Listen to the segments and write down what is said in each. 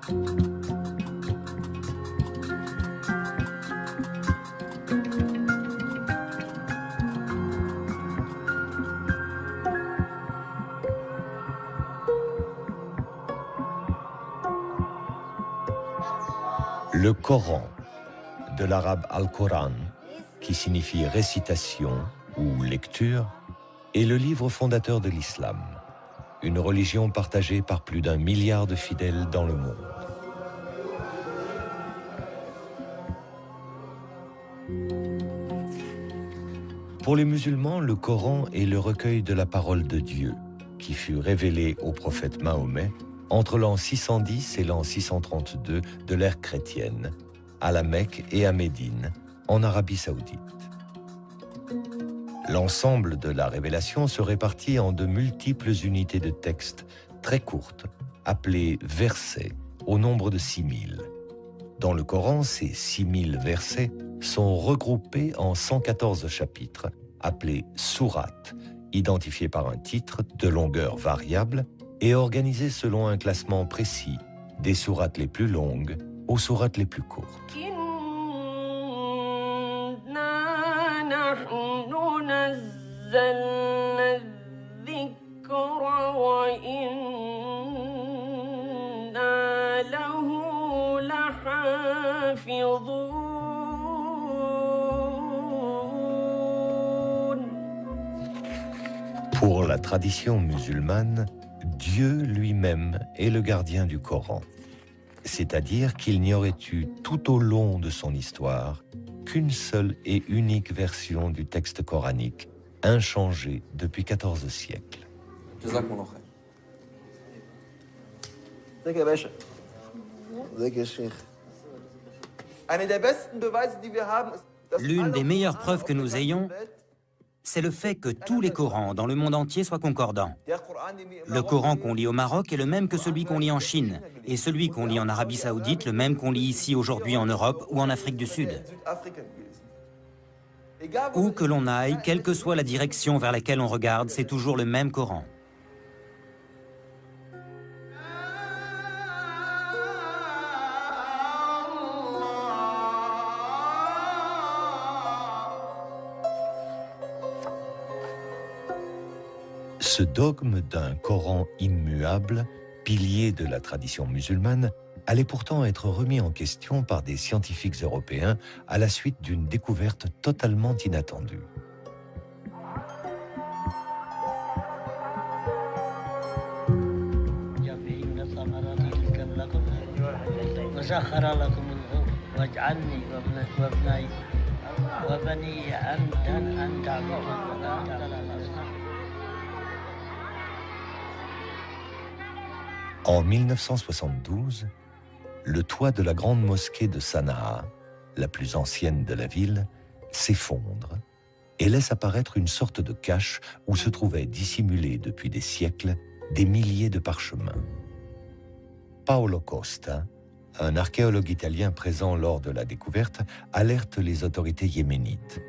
Le Coran, de l'arabe al-Quran, qui signifie récitation ou lecture, est le livre fondateur de l'islam, une religion partagée par plus d'1 milliard de fidèles dans le monde. Pour les musulmans, le Coran est le recueil de la parole de Dieu, qui fut révélé au prophète Mahomet entre l'an 610 et l'an 632 de l'ère chrétienne, à la Mecque et à Médine, en Arabie Saoudite. L'ensemble de la révélation se répartit en de multiples unités de texte très courtes, appelées versets, au nombre de 6000. Dans le Coran, ces 6000 versets sont regroupés en 114 chapitres, appelés sourates, identifiés par un titre de longueur variable et organisés selon un classement précis, des sourates les plus longues aux sourates les plus courtes. Pour la tradition musulmane, Dieu lui-même est le gardien du Coran. C'est-à-dire qu'il n'y aurait eu tout au long de son histoire qu'une seule et unique version du texte coranique, inchangée depuis 14 siècles. L'une des meilleures preuves que nous ayons, c'est le fait que tous les Corans dans le monde entier soient concordants. Le Coran qu'on lit au Maroc est le même que celui qu'on lit en Chine, et celui qu'on lit en Arabie Saoudite, le même qu'on lit ici aujourd'hui en Europe ou en Afrique du Sud. Où que l'on aille, quelle que soit la direction vers laquelle on regarde, c'est toujours le même Coran. Ce dogme d'un Coran immuable, pilier de la tradition musulmane, allait pourtant être remis en question par des scientifiques européens à la suite d'une découverte totalement inattendue. En 1972, le toit de la grande mosquée de Sanaa, la plus ancienne de la ville, s'effondre et laisse apparaître une sorte de cache où se trouvaient dissimulés depuis des siècles des milliers de parchemins. Paolo Costa, un archéologue italien présent lors de la découverte, alerte les autorités yéménites.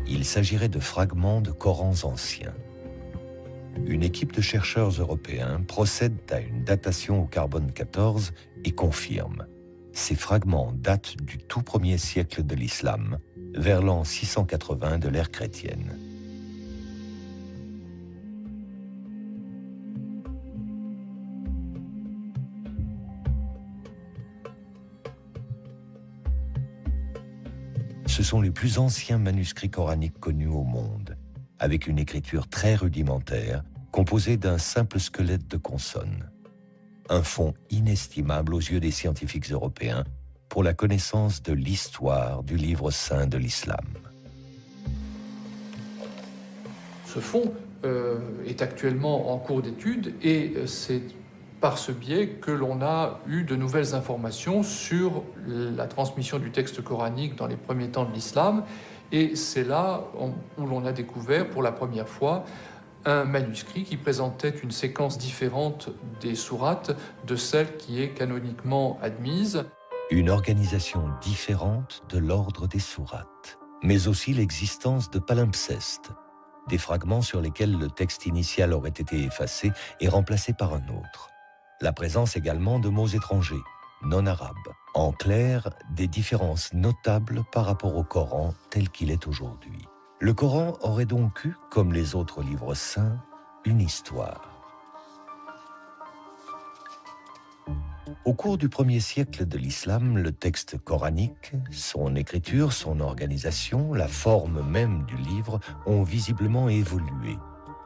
Il s'agirait de fragments de Corans anciens. Une équipe de chercheurs européens procède à une datation au carbone 14 et confirme. Ces fragments datent du tout premier siècle de l'islam, vers l'an 680 de l'ère chrétienne. Ce sont les plus anciens manuscrits coraniques connus au monde, avec une écriture très rudimentaire, composée d'un simple squelette de consonnes. Un fonds inestimable aux yeux des scientifiques européens pour la connaissance de l'histoire du livre saint de l'islam. Ce fonds est actuellement en cours d'étude et c'est par ce biais que l'on a eu de nouvelles informations sur la transmission du texte coranique dans les premiers temps de l'islam. Et c'est là où l'on a découvert pour la première fois un manuscrit qui présentait une séquence différente des sourates de celle qui est canoniquement admise. Une organisation différente de l'ordre des sourates, mais aussi l'existence de palimpsestes, des fragments sur lesquels le texte initial aurait été effacé et remplacé par un autre. La présence également de mots étrangers, non arabes. En clair, des différences notables par rapport au Coran tel qu'il est aujourd'hui. Le Coran aurait donc eu, comme les autres livres saints, une histoire. Au cours du 1er siècle de l'islam, le texte coranique, son écriture, son organisation, la forme même du livre ont visiblement évolué.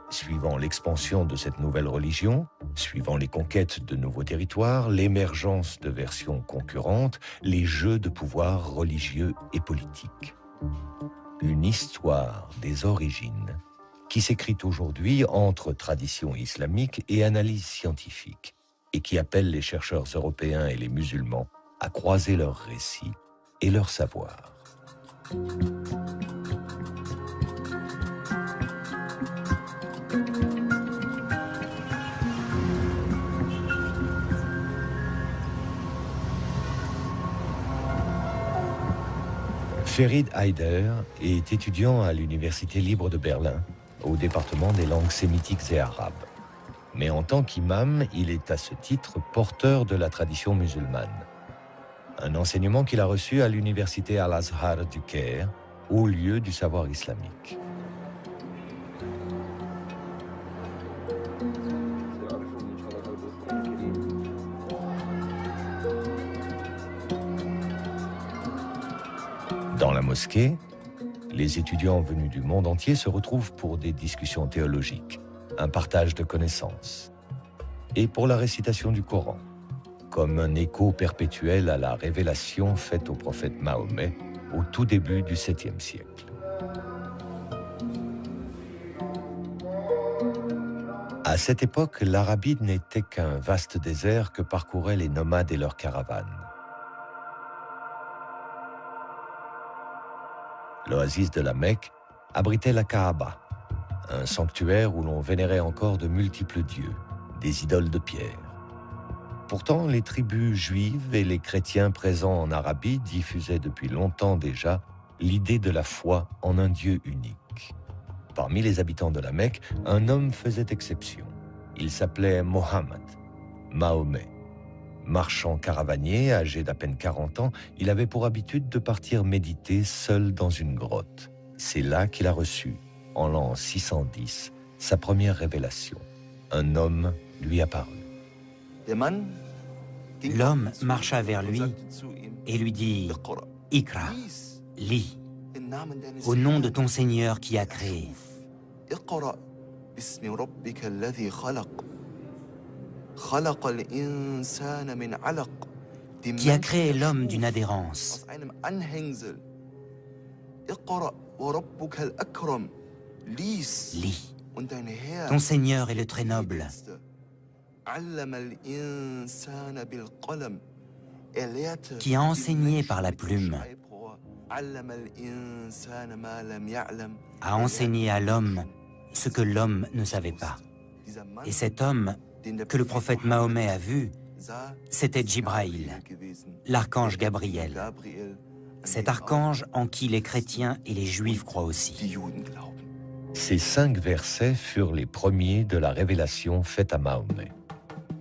Suivant l'expansion de cette nouvelle religion, suivant les conquêtes de nouveaux territoires, l'émergence de versions concurrentes, les jeux de pouvoir religieux et politiques. Une histoire des origines qui s'écrit aujourd'hui entre tradition islamique et analyse scientifique et qui appelle les chercheurs européens et les musulmans à croiser leurs récits et leurs savoirs. Ferid Haider est étudiant à l'Université libre de Berlin, au département des langues sémitiques et arabes. Mais en tant qu'imam, il est à ce titre porteur de la tradition musulmane. Un enseignement qu'il a reçu à l'Université Al-Azhar du Caire, haut lieu du savoir islamique. Dans la mosquée, les étudiants venus du monde entier se retrouvent pour des discussions théologiques, un partage de connaissances, et pour la récitation du Coran, comme un écho perpétuel à la révélation faite au prophète Mahomet au tout début du 7e siècle. À cette époque, l'Arabie n'était qu'un vaste désert que parcouraient les nomades et leurs caravanes. L'oasis de la Mecque abritait la Kaaba, un sanctuaire où l'on vénérait encore de multiples dieux, des idoles de pierre. Pourtant, les tribus juives et les chrétiens présents en Arabie diffusaient depuis longtemps déjà l'idée de la foi en un Dieu unique. Parmi les habitants de la Mecque, un homme faisait exception. Il s'appelait Mohammed, Mahomet. Marchand caravanier, âgé d'à peine 40 ans, il avait pour habitude de partir méditer seul dans une grotte. C'est là qu'il a reçu, en l'an 610, sa première révélation. Un homme lui apparut. L'homme marcha vers lui et lui dit « Ikra, lis, au nom de ton Seigneur qui a créé. » Qui a créé l'homme d'une adhérence. Lis. Ton Seigneur est le très noble. Qui a enseigné par la plume. A enseigné à l'homme ce que l'homme ne savait pas. Et cet homme que le prophète Mahomet a vu, c'était Jibraïl, l'archange Gabriel. Cet archange en qui les chrétiens et les juifs croient aussi. Ces 5 versets furent les premiers de la révélation faite à Mahomet.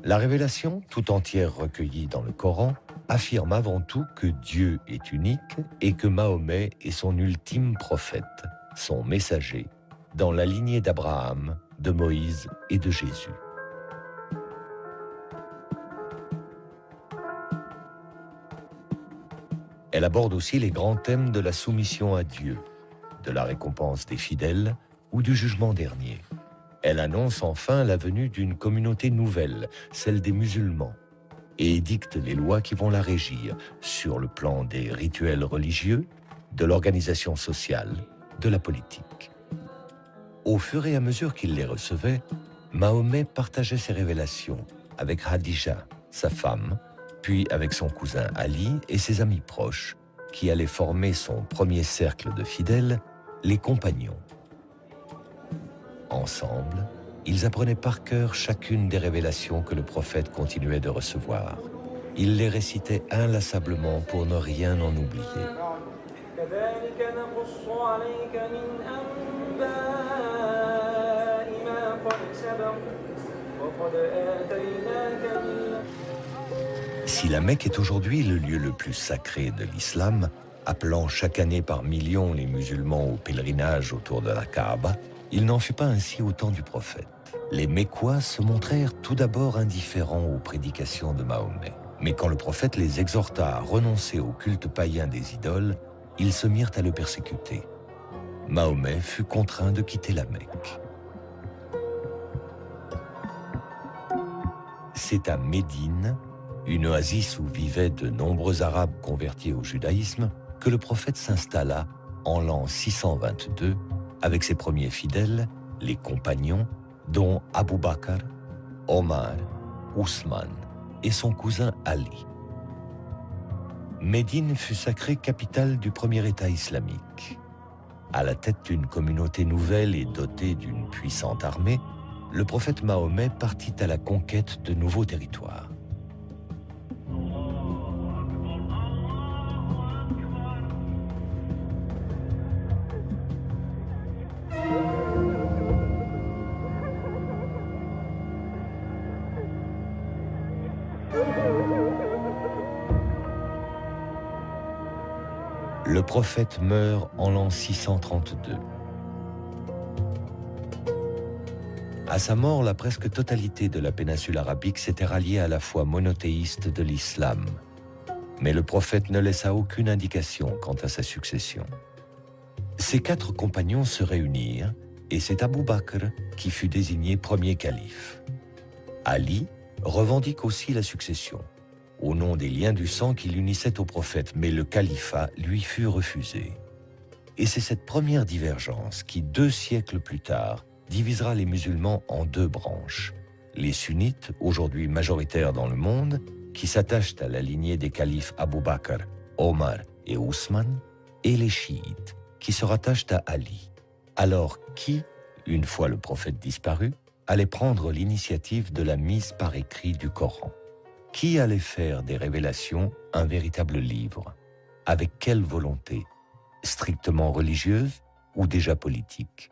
La révélation, tout entière recueillie dans le Coran, affirme avant tout que Dieu est unique et que Mahomet est son ultime prophète, son messager, dans la lignée d'Abraham, de Moïse et de Jésus. Elle aborde aussi les grands thèmes de la soumission à Dieu, de la récompense des fidèles ou du jugement dernier. Elle annonce enfin la venue d'une communauté nouvelle, celle des musulmans, et édicte les lois qui vont la régir sur le plan des rituels religieux, de l'organisation sociale, de la politique. Au fur et à mesure qu'il les recevait, Mahomet partageait ses révélations avec Khadija, sa femme, puis avec son cousin Ali et ses amis proches, qui allaient former son premier cercle de fidèles, les compagnons. Ensemble, ils apprenaient par cœur chacune des révélations que le prophète continuait de recevoir. Ils les récitaient inlassablement pour ne rien en oublier. Si la Mecque est aujourd'hui le lieu le plus sacré de l'islam, appelant chaque année par millions les musulmans au pèlerinage autour de la Kaaba, il n'en fut pas ainsi au temps du prophète. Les Mécois se montrèrent tout d'abord indifférents aux prédications de Mahomet. Mais quand le prophète les exhorta à renoncer au culte païen des idoles, ils se mirent à le persécuter. Mahomet fut contraint de quitter la Mecque. C'est à Médine, une oasis où vivaient de nombreux Arabes convertis au judaïsme, que le prophète s'installa en l'an 622 avec ses premiers fidèles, les compagnons, dont Abu Bakr, Omar, Ousmane et son cousin Ali. Médine fut sacrée capitale du premier État islamique. À la tête d'une communauté nouvelle et dotée d'une puissante armée, le prophète Mahomet partit à la conquête de nouveaux territoires. Le prophète meurt en l'an 632. À sa mort, la presque totalité de la péninsule arabique s'était ralliée à la foi monothéiste de l'islam. Mais le prophète ne laissa aucune indication quant à sa succession. Ses 4 compagnons se réunirent et c'est Abu Bakr qui fut désigné premier calife. Ali revendique aussi la succession, au nom des liens du sang qui l'unissaient au prophète, mais le califat lui fut refusé. Et c'est cette première divergence qui, 2 siècles plus tard, divisera les musulmans en 2 branches. Les sunnites, aujourd'hui majoritaires dans le monde, qui s'attachent à la lignée des califes Abu Bakr, Omar et Ousmane, et les chiites, qui se rattachent à Ali. Alors qui, une fois le prophète disparu, allait prendre l'initiative de la mise par écrit du Coran? Qui allait faire des révélations un véritable livre? Avec quelle volonté? Strictement religieuse ou déjà politique?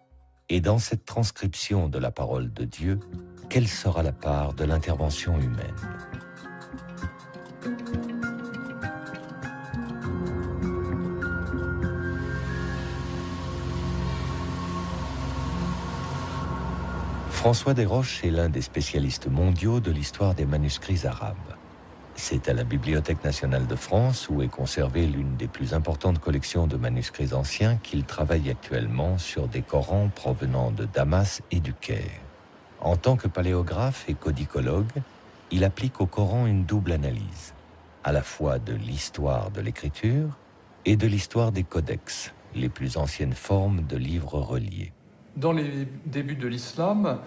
Et dans cette transcription de la parole de Dieu, quelle sera la part de l'intervention humaine? François Desroches est l'un des spécialistes mondiaux de l'histoire des manuscrits arabes. C'est à la Bibliothèque nationale de France, où est conservée l'une des plus importantes collections de manuscrits anciens, qu'il travaille actuellement sur des Corans provenant de Damas et du Caire. En tant que paléographe et codicologue, il applique au Coran une double analyse, à la fois de l'histoire de l'écriture et de l'histoire des codex, les plus anciennes formes de livres reliés. Dans les débuts de l'islam,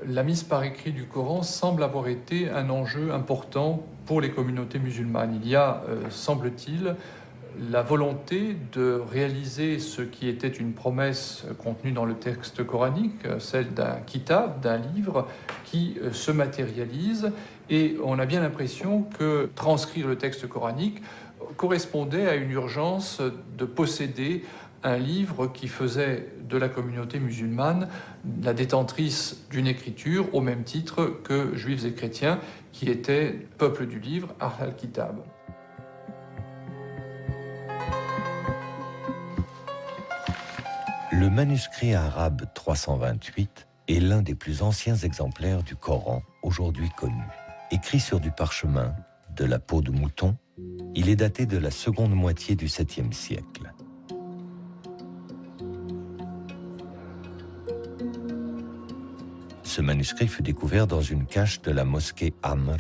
la mise par écrit du Coran semble avoir été un enjeu important pour les communautés musulmanes. Il y a, semble-t-il, la volonté de réaliser ce qui était une promesse contenue dans le texte coranique, celle d'un kitab, d'un livre qui se matérialise, et on a bien l'impression que transcrire le texte coranique correspondait à une urgence de posséder un livre qui faisait de la communauté musulmane la détentrice d'une écriture au même titre que juifs et chrétiens qui étaient peuple du livre, Ahl al-Kitab. Le manuscrit arabe 328 est l'un des plus anciens exemplaires du Coran aujourd'hui connu. Écrit sur du parchemin, de la peau de mouton, il est daté de la seconde moitié du 7e siècle. Ce manuscrit fut découvert dans une cache de la mosquée Amr,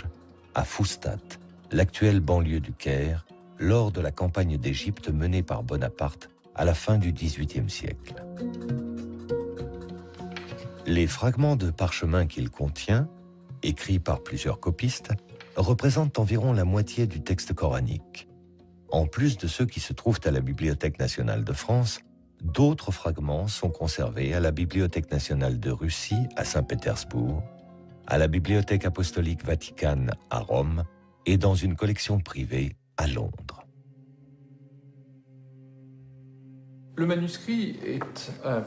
à Foustat, l'actuelle banlieue du Caire, lors de la campagne d'Égypte menée par Bonaparte à la fin du XVIIIe siècle. Les fragments de parchemin qu'il contient, écrits par plusieurs copistes, représentent environ la moitié du texte coranique. En plus de ceux qui se trouvent à la Bibliothèque nationale de France, d'autres fragments sont conservés à la Bibliothèque nationale de Russie à Saint-Pétersbourg, à la Bibliothèque apostolique Vaticane à Rome et dans une collection privée à Londres. Le manuscrit est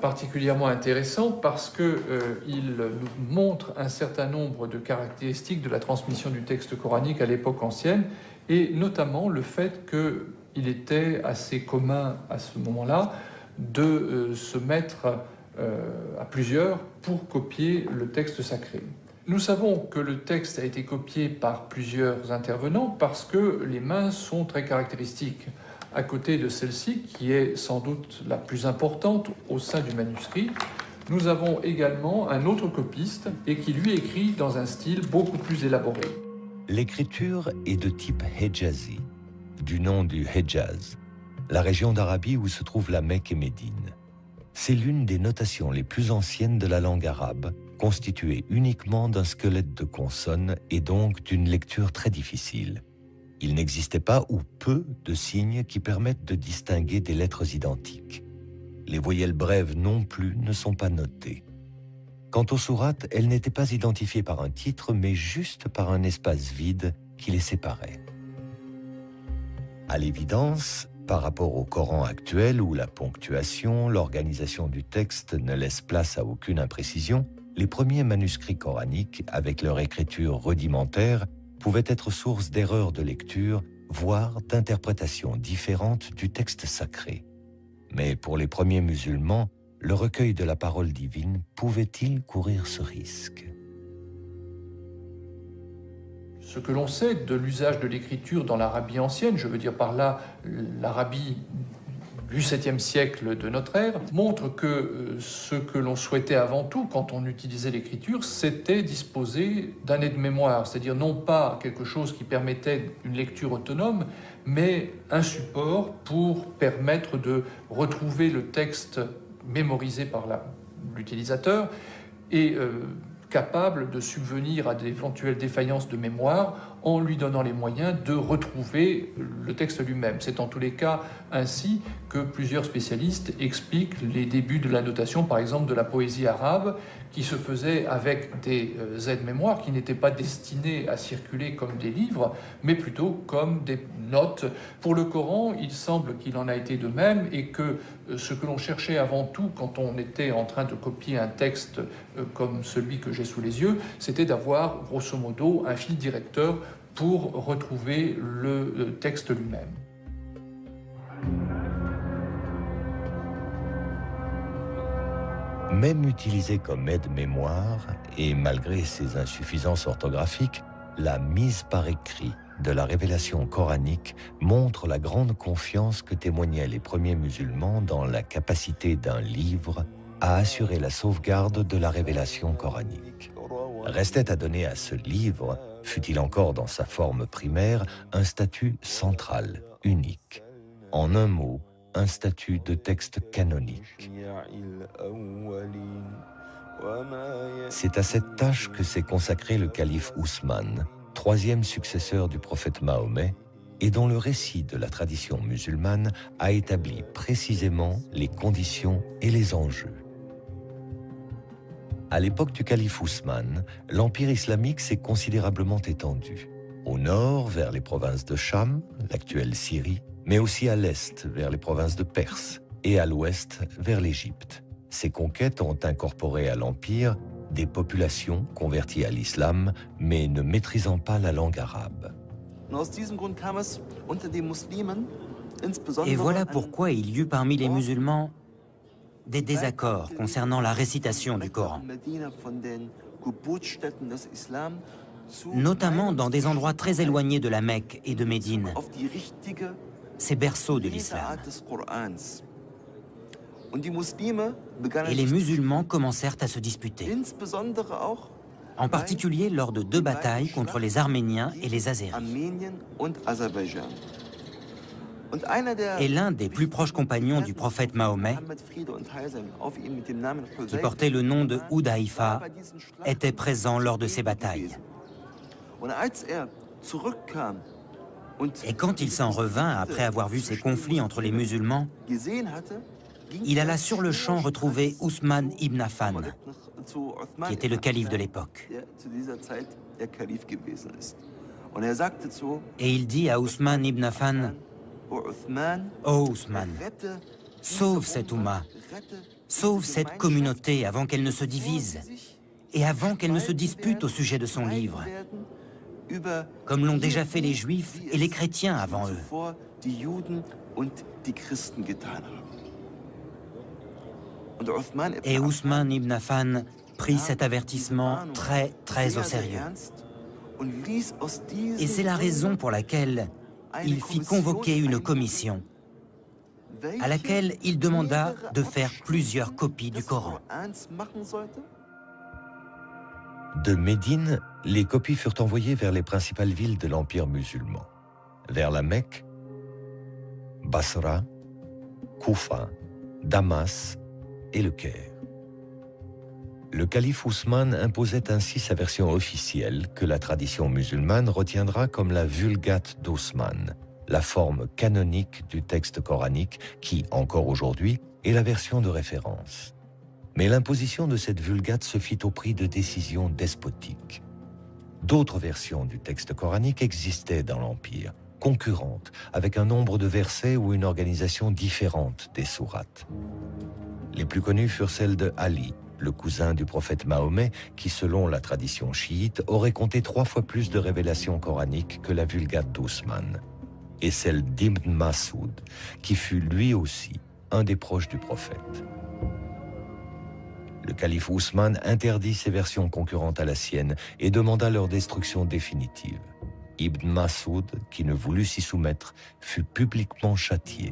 particulièrement intéressant parce qu'il nous montre un certain nombre de caractéristiques de la transmission du texte coranique à l'époque ancienne, et notamment le fait qu'il était assez commun à ce moment-là de se mettre à plusieurs pour copier le texte sacré. Nous savons que le texte a été copié par plusieurs intervenants parce que les mains sont très caractéristiques. À côté de celle-ci, qui est sans doute la plus importante au sein du manuscrit, nous avons également un autre copiste et qui lui écrit dans un style beaucoup plus élaboré. L'écriture est de type Hejazi, du nom du Hejaz, la région d'Arabie où se trouvent la Mecque et Médine. C'est l'une des notations les plus anciennes de la langue arabe, constituée uniquement d'un squelette de consonnes et donc d'une lecture très difficile. Il n'existait pas ou peu de signes qui permettent de distinguer des lettres identiques. Les voyelles brèves non plus ne sont pas notées. Quant aux sourates, elles n'étaient pas identifiées par un titre, mais juste par un espace vide qui les séparait. À l'évidence, par rapport au Coran actuel où la ponctuation, l'organisation du texte ne laisse place à aucune imprécision, les premiers manuscrits coraniques, avec leur écriture rudimentaire, pouvaient être source d'erreurs de lecture, voire d'interprétations différentes du texte sacré. Mais pour les premiers musulmans, le recueil de la parole divine pouvait-il courir ce risque ? Ce que l'on sait de l'usage de l'écriture dans l'Arabie ancienne, je veux dire par là l'Arabie du 7e siècle de notre ère, montre que ce que l'on souhaitait avant tout quand on utilisait l'écriture, c'était disposer d'un aide-mémoire, c'est-à-dire non pas quelque chose qui permettait une lecture autonome, mais un support pour permettre de retrouver le texte mémorisé par l'utilisateur et capable de subvenir à d'éventuelles défaillances de mémoire en lui donnant les moyens de retrouver le texte lui-même. C'est en tous les cas ainsi que plusieurs spécialistes expliquent les débuts de la notation, par exemple de la poésie arabe, qui se faisait avec des aides-mémoires qui n'étaient pas destinés à circuler comme des livres, mais plutôt comme des notes. Pour le Coran, il semble qu'il en a été de même et que ce que l'on cherchait avant tout quand on était en train de copier un texte comme celui que j'ai sous les yeux, c'était d'avoir grosso modo un fil directeur pour retrouver le texte lui-même. Même utilisée comme aide-mémoire, et malgré ses insuffisances orthographiques, la mise par écrit de la révélation coranique montre la grande confiance que témoignaient les premiers musulmans dans la capacité d'un livre à assurer la sauvegarde de la révélation coranique. Restait à donner à ce livre, fût-il encore dans sa forme primaire, un statut central, unique. En un mot, un statut de texte canonique. C'est à cette tâche que s'est consacré le calife Ousmane, troisième successeur du prophète Mahomet, et dont le récit de la tradition musulmane a établi précisément les conditions et les enjeux. À l'époque du calife Ousmane, l'empire islamique s'est considérablement étendu. Au nord, vers les provinces de Cham, l'actuelle Syrie, mais aussi à l'est, vers les provinces de Perse, et à l'ouest, vers l'Égypte. Ces conquêtes ont incorporé à l'empire des populations converties à l'islam, mais ne maîtrisant pas la langue arabe. Et voilà pourquoi il y eut parmi les musulmans des désaccords concernant la récitation du Coran, notamment dans des endroits très éloignés de la Mecque et de Médine, ces berceaux de l'islam. Et les musulmans commencèrent à se disputer, en particulier lors de 2 batailles contre les Arméniens et les Azéris. Et l'un des plus proches compagnons du prophète Mahomet, qui portait le nom de Hudayfa, était présent lors de ces batailles. Et quand il s'en revint après avoir vu ces conflits entre les musulmans, il alla sur le champ retrouver Ousmane ibn Affan, qui était le calife de l'époque. Et il dit à Ousmane ibn Affan: « Oh Ousmane, sauve cette Oumma, sauve cette communauté avant qu'elle ne se divise et avant qu'elle ne se dispute au sujet de son livre, comme l'ont déjà fait les Juifs et les chrétiens avant eux. Et Ousmane ibn Affan prit cet avertissement très au sérieux. Et c'est la raison pour laquelle il fit convoquer une commission à laquelle il demanda de faire plusieurs copies du Coran. De Médine, les copies furent envoyées vers les principales villes de l'Empire musulman, vers la Mecque, Basra, Koufa, Damas et le Caire. Le calife Ousmane imposait ainsi sa version officielle que la tradition musulmane retiendra comme la Vulgate d'Ousmane, la forme canonique du texte coranique qui, encore aujourd'hui, est la version de référence. Mais l'imposition de cette Vulgate se fit au prix de décisions despotiques. D'autres versions du texte coranique existaient dans l'Empire, concurrentes, avec un nombre de versets ou une organisation différente des sourates. Les plus connues furent celles de Ali, le cousin du prophète Mahomet, qui, selon la tradition chiite, aurait compté 3 fois plus de révélations coraniques que la Vulgate d'Ousmane, et celle d'Ibn Masoud, qui fut lui aussi un des proches du prophète. Le calife Ousmane interdit ces versions concurrentes à la sienne et demanda leur destruction définitive. Ibn Masoud, qui ne voulut s'y soumettre, fut publiquement châtié.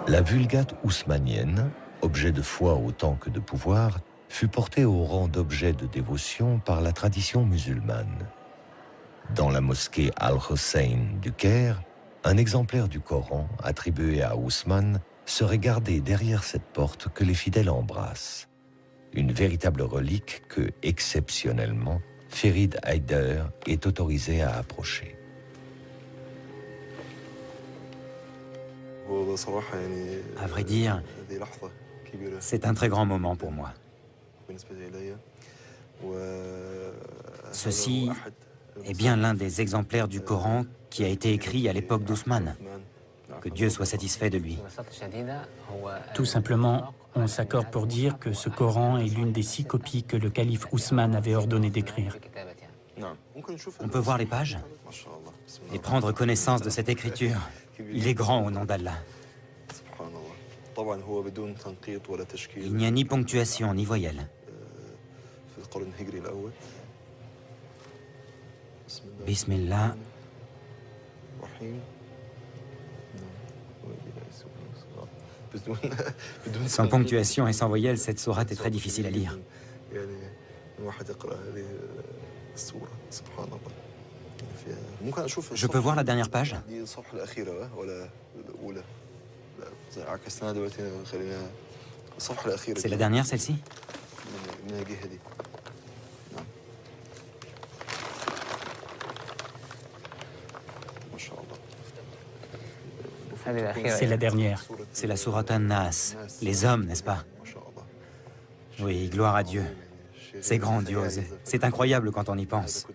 La Vulgate ousmanienne, objet de foi autant que de pouvoir, fut portée au rang d'objet de dévotion par la tradition musulmane. Dans la mosquée Al-Hussein du Caire, un exemplaire du Coran attribué à Ousmane serait gardé derrière cette porte que les fidèles embrassent. Une véritable relique que, exceptionnellement, Ferid Haider est autorisé à approcher. À vrai dire, c'est un très grand moment pour moi. Ceci est bien l'un des exemplaires du Coran qui a été écrit à l'époque d'Ousmane. Que Dieu soit satisfait de lui. Tout simplement, on s'accorde pour dire que ce Coran est l'une des 6 copies que le calife Ousmane avait ordonné d'écrire. On peut voir les pages et prendre connaissance de cette écriture. Il est grand au nom d'Allah. Il n'y a ni ponctuation ni voyelle. Bismillah. Sans ponctuation et sans voyelle, cette sourate est très difficile à lire. Je peux voir la dernière page? C'est la dernière, celle-ci? C'est la dernière. C'est la sourate An-Nas, les hommes, n'est-ce pas? Oui, gloire à Dieu. C'est grandiose, c'est incroyable quand on y pense.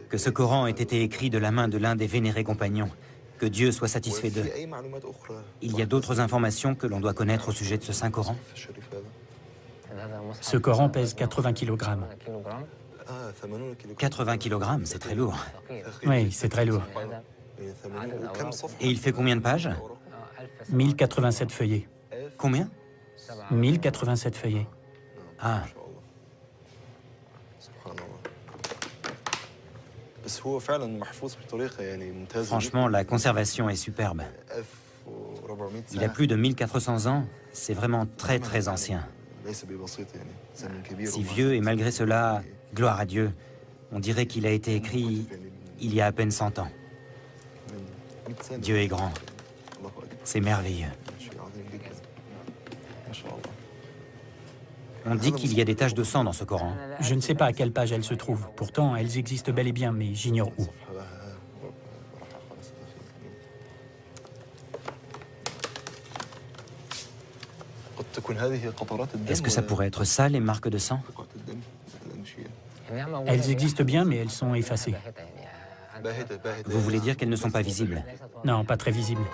Que ce Coran ait été écrit de la main de l'un des vénérés compagnons. Que Dieu soit satisfait d'eux. Il y a d'autres informations que l'on doit connaître au sujet de ce Saint-Coran? Ce Coran pèse 80 kg. 80 kg, c'est très lourd. Oui, c'est très lourd. Et il fait combien de pages? 1087 feuillets. Combien? 1087 feuillets. Ah. Franchement, la conservation est superbe. Il a plus de 1400 ans, c'est vraiment très ancien. Si vieux et malgré cela, gloire à Dieu, on dirait qu'il a été écrit il y a à peine 100 ans. Dieu est grand, c'est merveilleux. On dit qu'il y a des taches de sang dans ce Coran. Je ne sais pas à quelle page elles se trouvent. Pourtant, elles existent bel et bien, mais j'ignore où. Est-ce que ça pourrait être ça, les marques de sang? Elles existent bien, mais elles sont effacées. Vous voulez dire qu'elles ne sont pas visibles? Non, pas très visibles.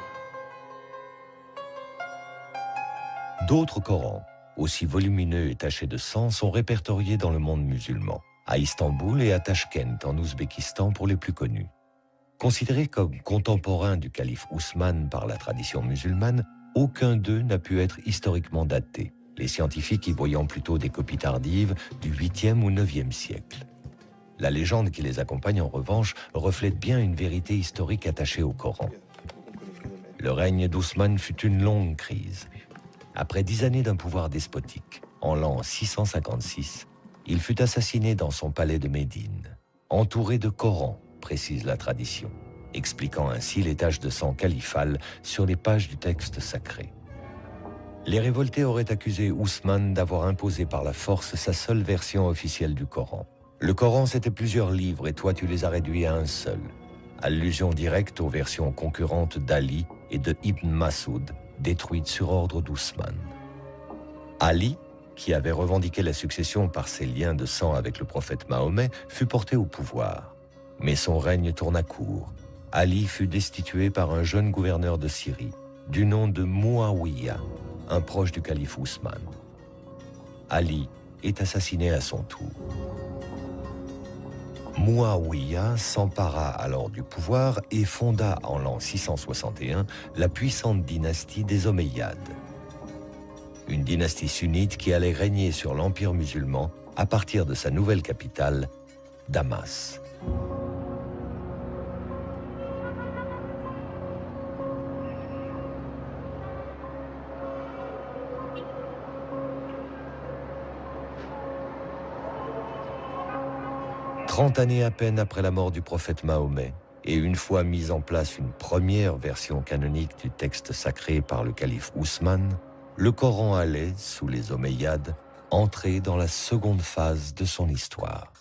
D'autres Corans, aussi volumineux et tachés de sang, sont répertoriés dans le monde musulman, à Istanbul et à Tachkent, en Ouzbékistan pour les plus connus. Considérés comme contemporains du calife Ousmane par la tradition musulmane, aucun d'eux n'a pu être historiquement daté, les scientifiques y voyant plutôt des copies tardives du 8e ou 9e siècle. La légende qui les accompagne, en revanche, reflète bien une vérité historique attachée au Coran. Le règne d'Ousmane fut une longue crise. Après 10 années d'un pouvoir despotique, en l'an 656, il fut assassiné dans son palais de Médine, entouré de Corans, précise la tradition, expliquant ainsi les taches de sang califales sur les pages du texte sacré. Les révoltés auraient accusé Ousmane d'avoir imposé par la force sa seule version officielle du Coran. Le Coran, c'était plusieurs livres et toi, tu les as réduits à un seul. Allusion directe aux versions concurrentes d'Ali et de Ibn Masoud, détruites sur ordre d'Ousmane. Ali, qui avait revendiqué la succession par ses liens de sang avec le prophète Mahomet, fut porté au pouvoir. Mais son règne tourna court. Ali fut destitué par un jeune gouverneur de Syrie, du nom de Muawiyah, un proche du calife Ousmane. Ali est assassiné à son tour. Muawiyah s'empara alors du pouvoir et fonda en l'an 661 la puissante dynastie des Omeyyades. Une dynastie sunnite qui allait régner sur l'empire musulman à partir de sa nouvelle capitale, Damas. Trente années à peine après la mort du prophète Mahomet, et une fois mise en place une première version canonique du texte sacré par le calife Ousmane, le Coran allait, sous les Omeyyades, entrer dans la seconde phase de son histoire.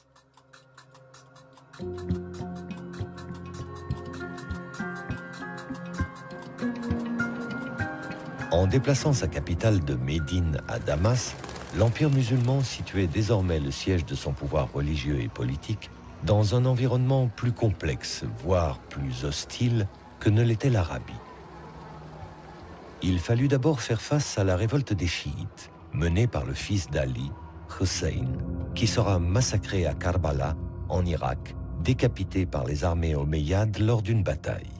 En déplaçant sa capitale de Médine à Damas, l'Empire musulman situait désormais le siège de son pouvoir religieux et politique dans un environnement plus complexe, voire plus hostile que ne l'était l'Arabie. Il fallut d'abord faire face à la révolte des chiites, menée par le fils d'Ali, Hussein, qui sera massacré à Karbala, en Irak, décapité par les armées omeyyades lors d'une bataille.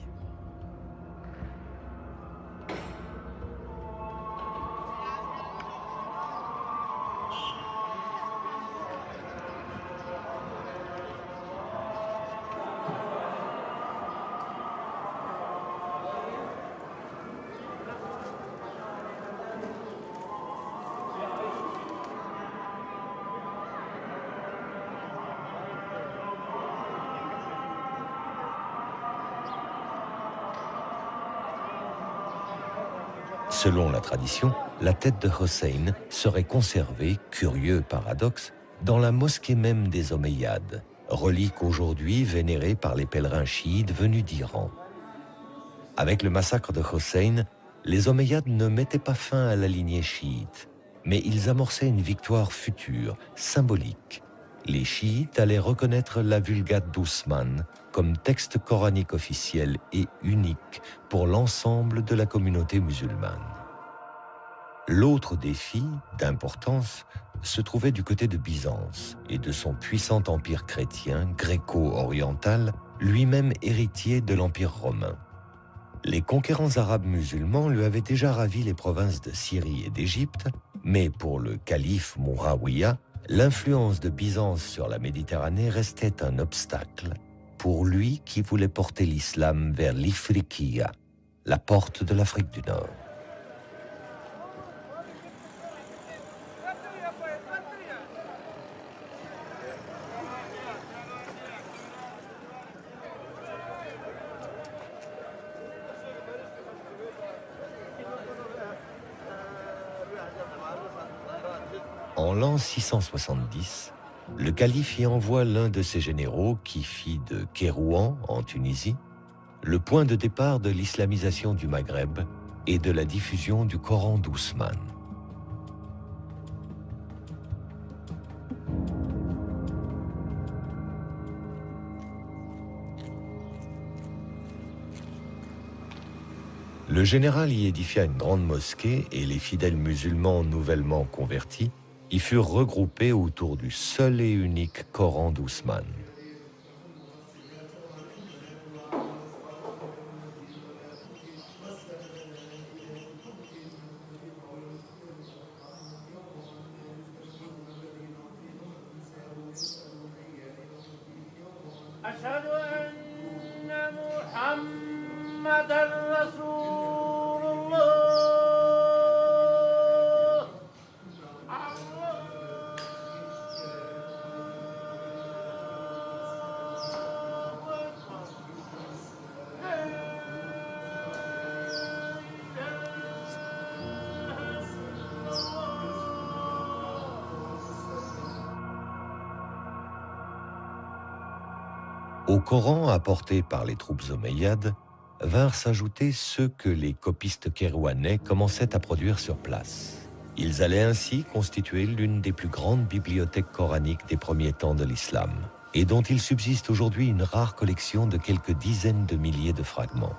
Selon la tradition, la tête de Hussein serait conservée, curieux paradoxe, dans la mosquée même des Omeyyades, relique aujourd'hui vénérée par les pèlerins chiites venus d'Iran. Avec le massacre de Hussein, les Omeyyades ne mettaient pas fin à la lignée chiite, mais ils amorçaient une victoire future, symbolique. Les chiites allaient reconnaître la Vulgate d'Ousmane comme texte coranique officiel et unique pour l'ensemble de la communauté musulmane. L'autre défi, d'importance, se trouvait du côté de Byzance et de son puissant empire chrétien gréco-oriental, lui-même héritier de l'Empire romain. Les conquérants arabes musulmans lui avaient déjà ravi les provinces de Syrie et d'Égypte, mais pour le calife Muawiyah, l'influence de Byzance sur la Méditerranée restait un obstacle pour lui qui voulait porter l'islam vers l'Ifriqiya, la porte de l'Afrique du Nord. En l'an 670, le calife y envoie l'un de ses généraux qui fit de Kérouan, en Tunisie, le point de départ de l'islamisation du Maghreb et de la diffusion du Coran d'Ousmane. Le général y édifia une grande mosquée et les fidèles musulmans nouvellement convertis y furent regroupés autour du seul et unique Coran d'Ousmane. Au Coran apporté par les troupes omeyyades vinrent s'ajouter ceux que les copistes kérouanais commençaient à produire sur place. Ils allaient ainsi constituer l'une des plus grandes bibliothèques coraniques des premiers temps de l'islam, et dont il subsiste aujourd'hui une rare collection de quelques dizaines de milliers de fragments.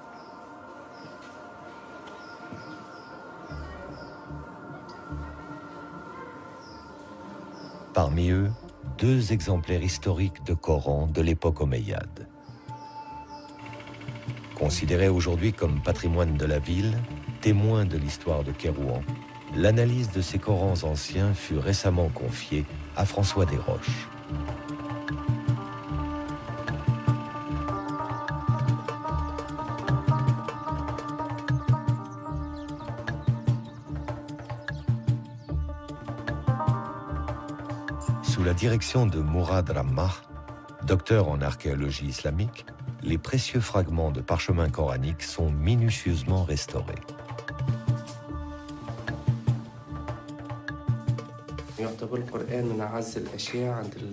Parmi eux, 2 exemplaires historiques de Coran de l'époque omeyyade. Considérés aujourd'hui comme patrimoine de la ville, témoins de l'histoire de Kérouan, l'analyse de ces Corans anciens fut récemment confiée à François Desroches. Sous la direction de Mourad Rammah, docteur en archéologie islamique, les précieux fragments de parchemins coraniques sont minutieusement restaurés.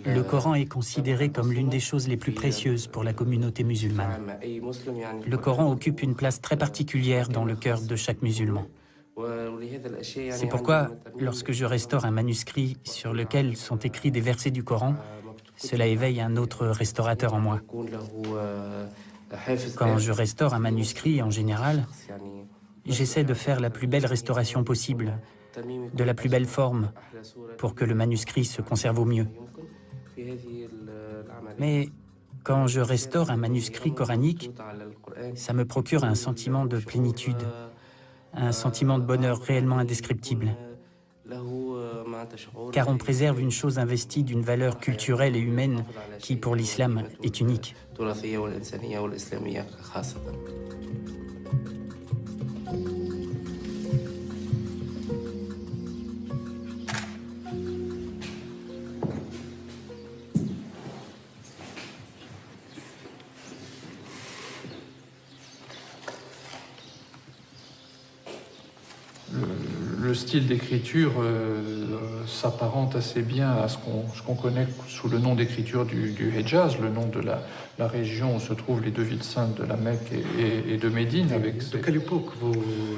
Le Coran est considéré comme l'une des choses les plus précieuses pour la communauté musulmane. Le Coran occupe une place très particulière dans le cœur de chaque musulman. C'est pourquoi, lorsque je restaure un manuscrit sur lequel sont écrits des versets du Coran, cela éveille un autre restaurateur en moi. Quand je restaure un manuscrit, en général, j'essaie de faire la plus belle restauration possible, de la plus belle forme, pour que le manuscrit se conserve au mieux. Mais quand je restaure un manuscrit coranique, ça me procure un sentiment de plénitude, un sentiment de bonheur réellement indescriptible. Car on préserve une chose investie d'une valeur culturelle et humaine qui, pour l'islam, est unique. Le style d'écriture s'apparente assez bien à ce qu'on connaît sous le nom d'écriture du Hejaz, le nom de la région où se trouvent les 2 villes saintes de la Mecque et de Médine. De quelle époque vous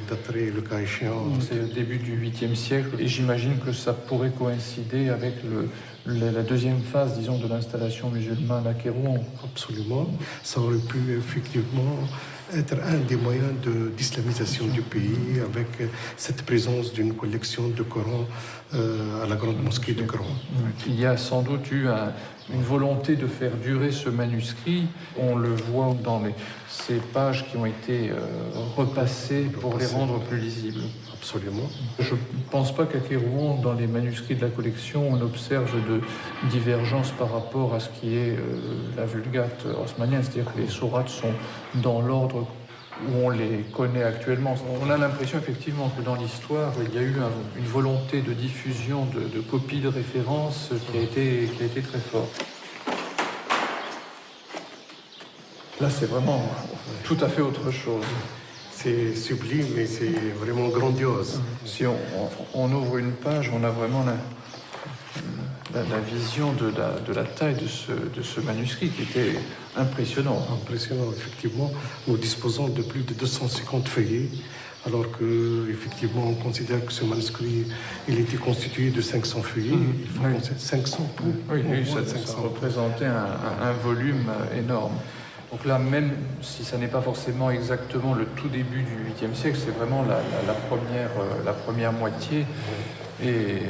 daterez le cas échéant? C'est le début du 8e siècle et j'imagine que ça pourrait coïncider avec la deuxième phase, disons, de l'installation musulmane à Kérouan. Absolument. Ça aurait pu effectivement être un des moyens d'islamisation du pays avec cette présence d'une collection de Coran à la grande mosquée de Kérouan. Il y a sans doute eu une volonté de faire durer ce manuscrit. On le voit dans ces pages qui ont été repassées pour les rendre plus lisibles. Absolument. Je ne pense pas qu'à Kérouan, dans les manuscrits de la collection, on observe de divergence par rapport à ce qui est la Vulgate osmanienne, c'est-à-dire que les sourates sont dans l'ordre où on les connaît actuellement. On a l'impression effectivement que dans l'histoire, il y a eu une volonté de diffusion de copies de référence qui a été très forte. Là, c'est vraiment tout à fait autre chose. C'est sublime et c'est vraiment grandiose. Si on ouvre une page, on a vraiment la vision de la taille de ce manuscrit qui était impressionnant. Impressionnant, effectivement. Nous disposons de plus de 250 feuillets, alors qu'effectivement, on considère que ce manuscrit, il était constitué de 500 feuillets. Il faut penser 500 pour. Oui, ça représentait un volume énorme. Donc là, même si ça n'est pas forcément exactement le tout début du 8e siècle, c'est vraiment la première moitié. Et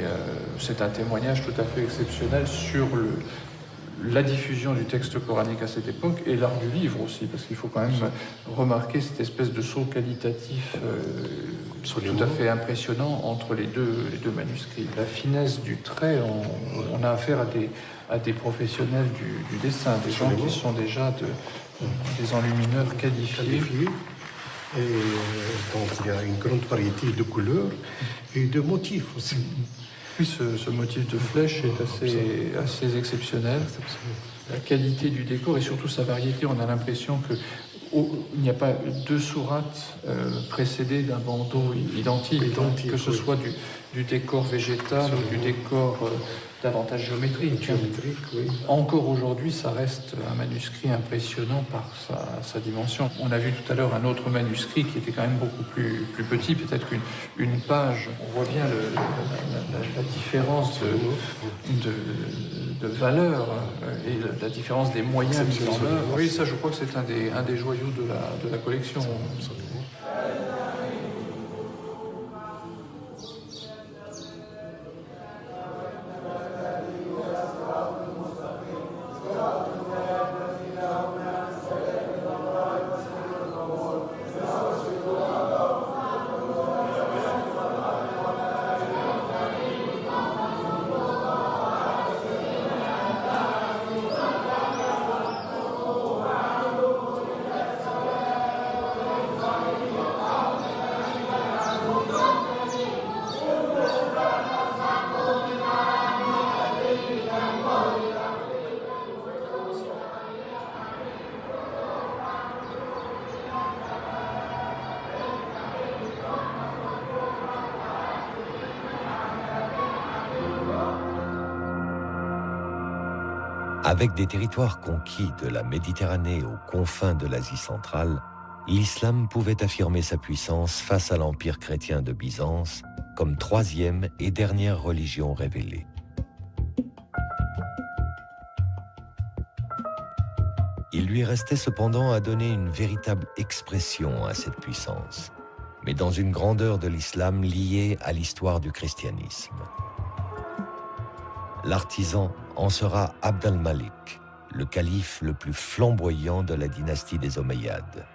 c'est un témoignage tout à fait exceptionnel sur la diffusion du texte coranique à cette époque et l'art du livre aussi, parce qu'il faut quand même remarquer cette espèce de saut qualitatif tout à fait impressionnant entre les deux manuscrits. La finesse du trait, on a affaire à des professionnels du dessin, des gens qui sont déjà des enlumineurs qualifiés. Et donc il y a une grande variété de couleurs et de motifs aussi. Oui, ce motif de flèche est assez exceptionnel. La qualité du décor et surtout sa variété, on a l'impression qu'il n'y a pas deux sourates précédées d'un bandeau identique, que ce soit du décor végétal ou du décor davantage géométrique. Oui. Encore aujourd'hui, ça reste un manuscrit impressionnant par sa dimension. On a vu tout à l'heure un autre manuscrit qui était quand même beaucoup plus petit, peut-être qu'une page. On voit bien la différence de valeur et la différence des moyens mis en œuvre. Oui, ça, je crois que c'est un des joyaux de la collection. Absolument. Avec des territoires conquis de la Méditerranée aux confins de l'Asie centrale, l'islam pouvait affirmer sa puissance face à l'empire chrétien de Byzance comme troisième et dernière religion révélée. Il lui restait cependant à donner une véritable expression à cette puissance, mais dans une grandeur de l'islam liée à l'histoire du christianisme. L'artisan en sera Abd al-Malik, le calife le plus flamboyant de la dynastie des Omeyyades.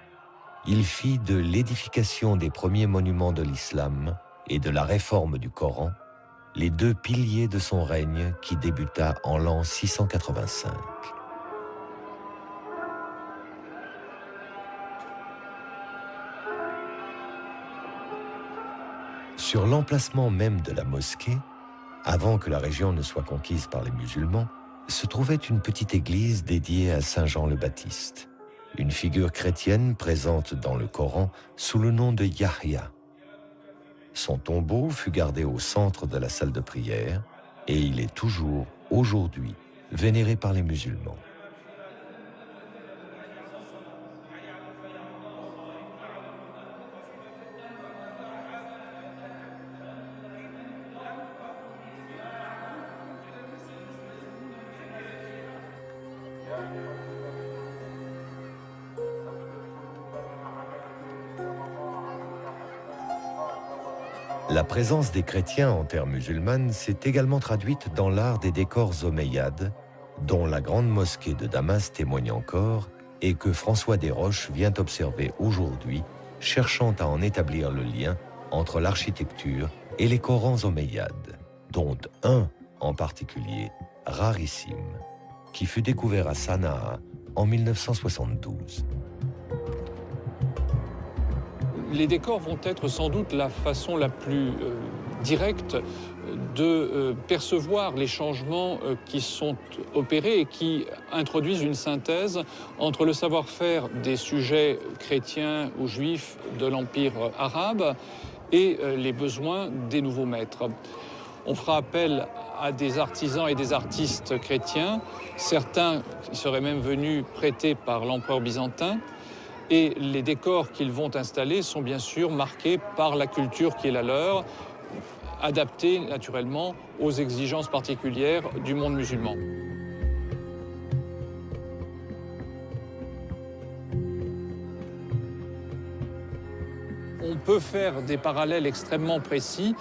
Il fit de l'édification des premiers monuments de l'islam et de la réforme du Coran les deux piliers de son règne qui débuta en l'an 685. Sur l'emplacement même de la mosquée, avant que la région ne soit conquise par les musulmans, se trouvait une petite église dédiée à Saint Jean le Baptiste, une figure chrétienne présente dans le Coran sous le nom de Yahya. Son tombeau fut gardé au centre de la salle de prière et il est toujours, aujourd'hui, vénéré par les musulmans. La présence des chrétiens en terre musulmane s'est également traduite dans l'art des décors omeyyades, dont la grande mosquée de Damas témoigne encore et que François Desroches vient observer aujourd'hui, cherchant à en établir le lien entre l'architecture et les Corans omeyyades, dont un en particulier, rarissime, qui fut découvert à Sanaa en 1972. Les décors vont être sans doute la façon la plus directe de percevoir les changements qui sont opérés et qui introduisent une synthèse entre le savoir-faire des sujets chrétiens ou juifs de l'Empire arabe et les besoins des nouveaux maîtres. On fera appel à des artisans et des artistes chrétiens, certains seraient même venus prêtés par l'empereur byzantin, et les décors qu'ils vont installer sont bien sûr marqués par la culture qui est la leur, adaptés naturellement aux exigences particulières du monde musulman. On peut faire des parallèles extrêmement précis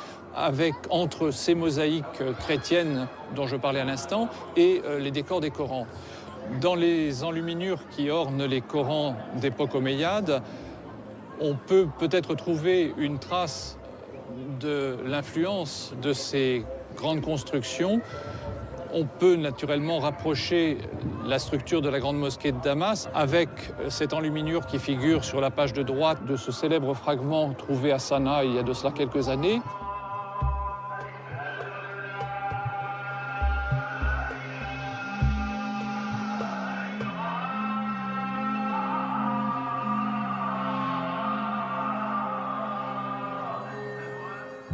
entre ces mosaïques chrétiennes dont je parlais à l'instant et les décors des Corans. Dans les enluminures qui ornent les Corans d'époque omeyyade, on peut peut-être trouver une trace de l'influence de ces grandes constructions. On peut naturellement rapprocher la structure de la grande mosquée de Damas avec cette enluminure qui figure sur la page de droite de ce célèbre fragment trouvé à Sanaa il y a de cela quelques années.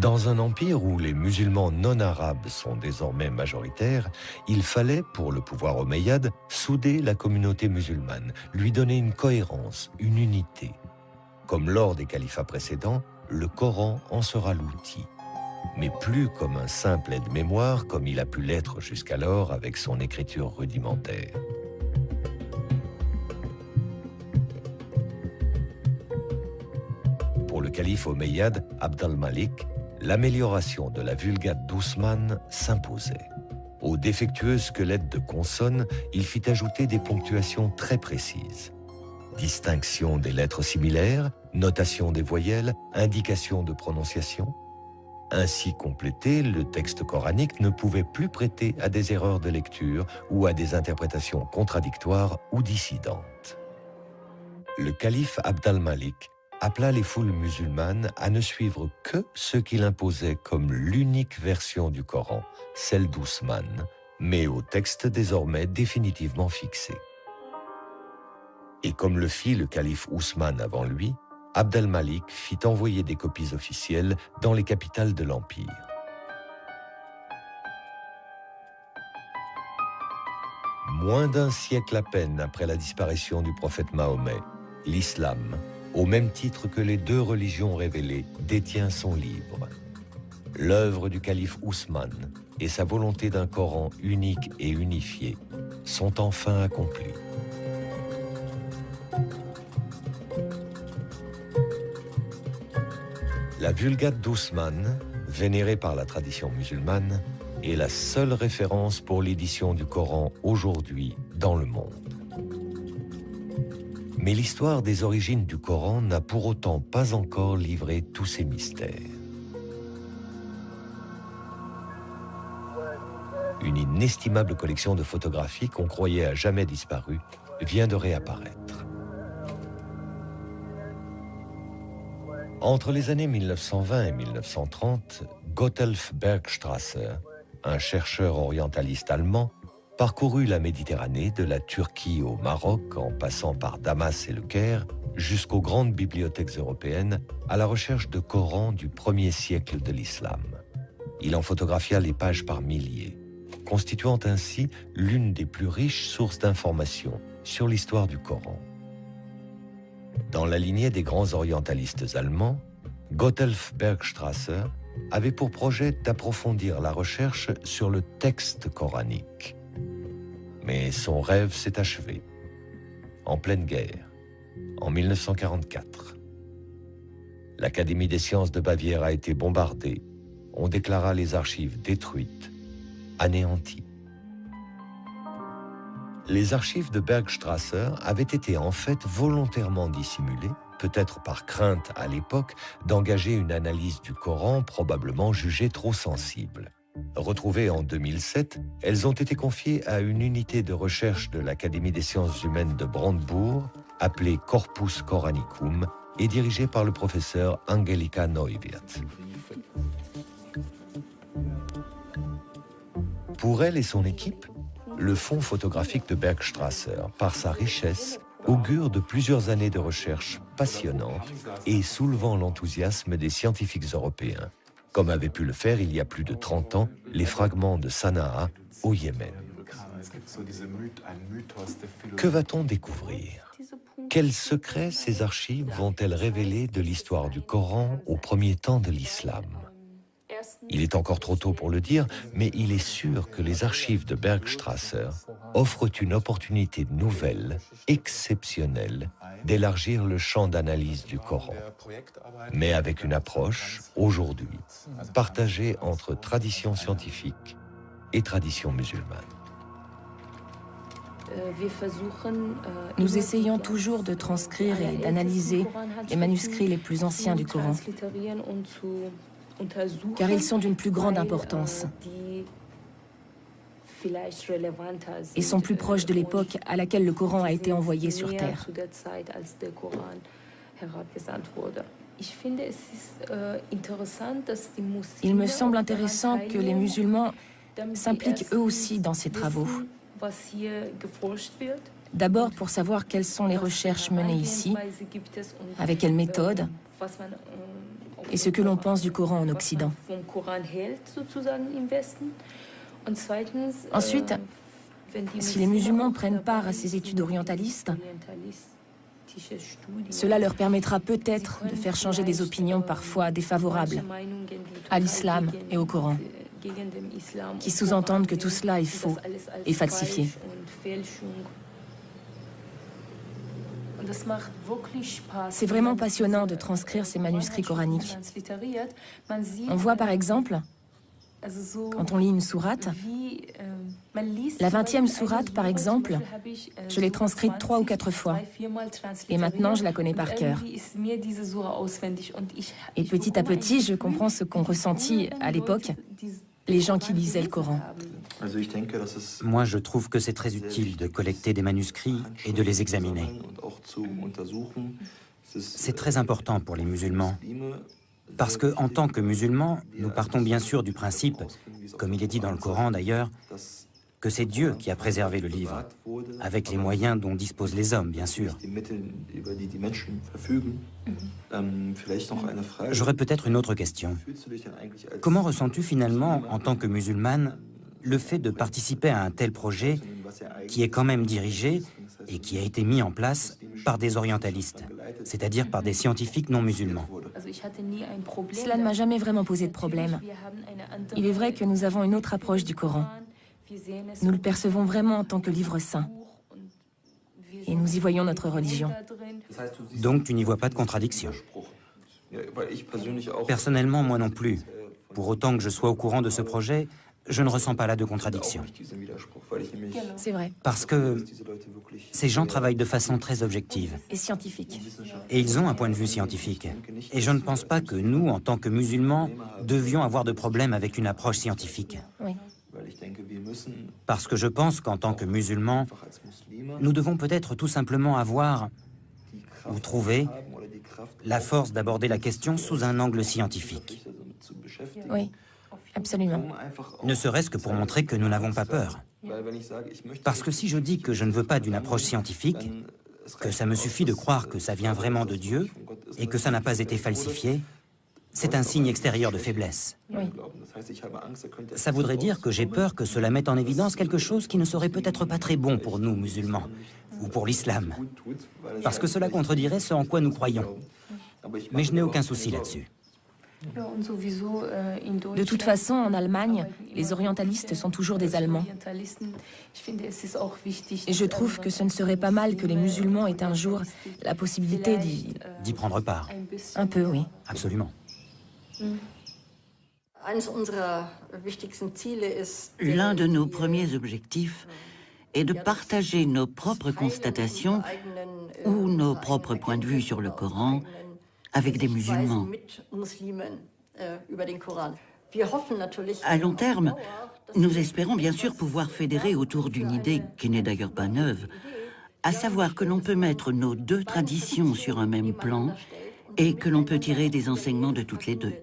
Dans un empire où les musulmans non arabes sont désormais majoritaires, il fallait, pour le pouvoir omeyyade, souder la communauté musulmane, lui donner une cohérence, une unité. Comme lors des califats précédents, le Coran en sera l'outil. Mais plus comme un simple aide-mémoire, comme il a pu l'être jusqu'alors avec son écriture rudimentaire. Pour le calife omeyyade Abd al-Malik, l'amélioration de la Vulgate d'Ousmane s'imposait. Au défectueux squelette de consonnes, il fit ajouter des ponctuations très précises. Distinction des lettres similaires, notation des voyelles, indication de prononciation. Ainsi complété, le texte coranique ne pouvait plus prêter à des erreurs de lecture ou à des interprétations contradictoires ou dissidentes. Le calife Abd al-Malik appela les foules musulmanes à ne suivre que ce qu'il imposait comme l'unique version du Coran, celle d'Ousmane, mais au texte désormais définitivement fixé. Et comme le fit le calife Ousmane avant lui, Abd al-Malik fit envoyer des copies officielles dans les capitales de l'Empire. Moins d'un siècle à peine après la disparition du prophète Mahomet, l'islam, au même titre que les deux religions révélées, détient son livre. L'œuvre du calife Ousmane et sa volonté d'un Coran unique et unifié sont enfin accomplies. La Vulgate d'Ousmane, vénérée par la tradition musulmane, est la seule référence pour l'édition du Coran aujourd'hui dans le monde. Mais l'histoire des origines du Coran n'a pour autant pas encore livré tous ses mystères. Une inestimable collection de photographies qu'on croyait à jamais disparues vient de réapparaître. Entre les années 1920 et 1930, Gotthelf Bergstrasser, un chercheur orientaliste allemand, parcourut la Méditerranée de la Turquie au Maroc en passant par Damas et le Caire jusqu'aux grandes bibliothèques européennes à la recherche de Corans du 1er siècle de l'islam. Il en photographia les pages par milliers, constituant ainsi l'une des plus riches sources d'informations sur l'histoire du Coran. Dans la lignée des grands orientalistes allemands, Gotthelf Bergstrasser avait pour projet d'approfondir la recherche sur le texte coranique. Mais son rêve s'est achevé, en pleine guerre, en 1944. L'Académie des sciences de Bavière a été bombardée. On déclara les archives détruites, anéanties. Les archives de Bergstrasser avaient été en fait volontairement dissimulées, peut-être par crainte à l'époque d'engager une analyse du Coran probablement jugée trop sensible. Retrouvées en 2007, elles ont été confiées à une unité de recherche de l'Académie des sciences humaines de Brandebourg, appelée Corpus Coranicum, et dirigée par le professeur Angelika Neuwirth. Pour elle et son équipe, le fonds photographique de Bergstrasser, par sa richesse, augure de plusieurs années de recherche passionnantes et soulevant l'enthousiasme des scientifiques européens, comme avait pu le faire il y a plus de 30 ans les fragments de Sanaa au Yémen. Que va-t-on découvrir? Quels secrets ces archives vont-elles révéler de l'histoire du Coran au premier temps de l'islam? Il est encore trop tôt pour le dire, mais il est sûr que les archives de Bergstrasser offrent une opportunité nouvelle, exceptionnelle, d'élargir le champ d'analyse du Coran, mais avec une approche, aujourd'hui, partagée entre tradition scientifique et tradition musulmane. Nous essayons toujours de transcrire et d'analyser les manuscrits les plus anciens du Coran, car ils sont d'une plus grande importance et sont plus proches de l'époque à laquelle le Coran a été envoyé sur Terre. Il me semble intéressant que les musulmans s'impliquent eux aussi dans ces travaux. D'abord pour savoir quelles sont les recherches menées ici, avec quelle méthode, et ce que l'on pense du Coran en Occident. Ensuite, si les musulmans prennent part à ces études orientalistes, cela leur permettra peut-être de faire changer des opinions parfois défavorables à l'islam et au Coran, qui sous-entendent que tout cela est faux et falsifié. C'est vraiment passionnant de transcrire ces manuscrits coraniques. On voit par exemple, quand on lit une sourate, la 20e sourate par exemple, je l'ai transcrite 3 ou 4 fois. Et maintenant, je la connais par cœur. Et petit à petit, je comprends ce qu'ont ressenti à l'époque les gens qui lisaient le Coran. Moi, je trouve que c'est très utile de collecter des manuscrits et de les examiner. C'est très important pour les musulmans, parce que, en tant que musulmans, nous partons bien sûr du principe, comme il est dit dans le Coran d'ailleurs, que c'est Dieu qui a préservé le livre, avec les moyens dont disposent les hommes, bien sûr. J'aurais peut-être une autre question. Comment ressens-tu finalement, en tant que musulmane, le fait de participer à un tel projet qui est quand même dirigé et qui a été mis en place par des orientalistes, c'est-à-dire par des scientifiques non musulmans? Cela ne m'a jamais vraiment posé de problème. Il est vrai que nous avons une autre approche du Coran. Nous le percevons vraiment en tant que livre saint. Et nous y voyons notre religion. Donc tu n'y vois pas de contradiction? Personnellement, moi non plus. Pour autant que je sois au courant de ce projet, je ne ressens pas là de contradiction. C'est vrai. Parce que ces gens travaillent de façon très objective. Et scientifique. Et ils ont un point de vue scientifique. Et je ne pense pas que nous, en tant que musulmans, devions avoir de problème avec une approche scientifique. Oui. Parce que je pense qu'en tant que musulmans, nous devons peut-être tout simplement avoir, ou trouver, la force d'aborder la question sous un angle scientifique. Oui, absolument. Ne serait-ce que pour montrer que nous n'avons pas peur. Parce que si je dis que je ne veux pas d'une approche scientifique, que ça me suffit de croire que ça vient vraiment de Dieu et que ça n'a pas été falsifié, c'est un signe extérieur de faiblesse. Oui. Ça voudrait dire que j'ai peur que cela mette en évidence quelque chose qui ne serait peut-être pas très bon pour nous, musulmans, ou pour l'islam, parce que cela contredirait ce en quoi nous croyons. Mais je n'ai aucun souci là-dessus. De toute façon, en Allemagne, les orientalistes sont toujours des Allemands. Et je trouve que ce ne serait pas mal que les musulmans aient un jour la possibilité d'y prendre part. Un peu, oui. Absolument. L'un de nos premiers objectifs est de partager nos propres constatations ou nos propres points de vue sur le Coran avec des musulmans. À long terme, nous espérons bien sûr pouvoir fédérer autour d'une idée qui n'est d'ailleurs pas neuve, à savoir que l'on peut mettre nos deux traditions sur un même plan et que l'on peut tirer des enseignements de toutes les deux.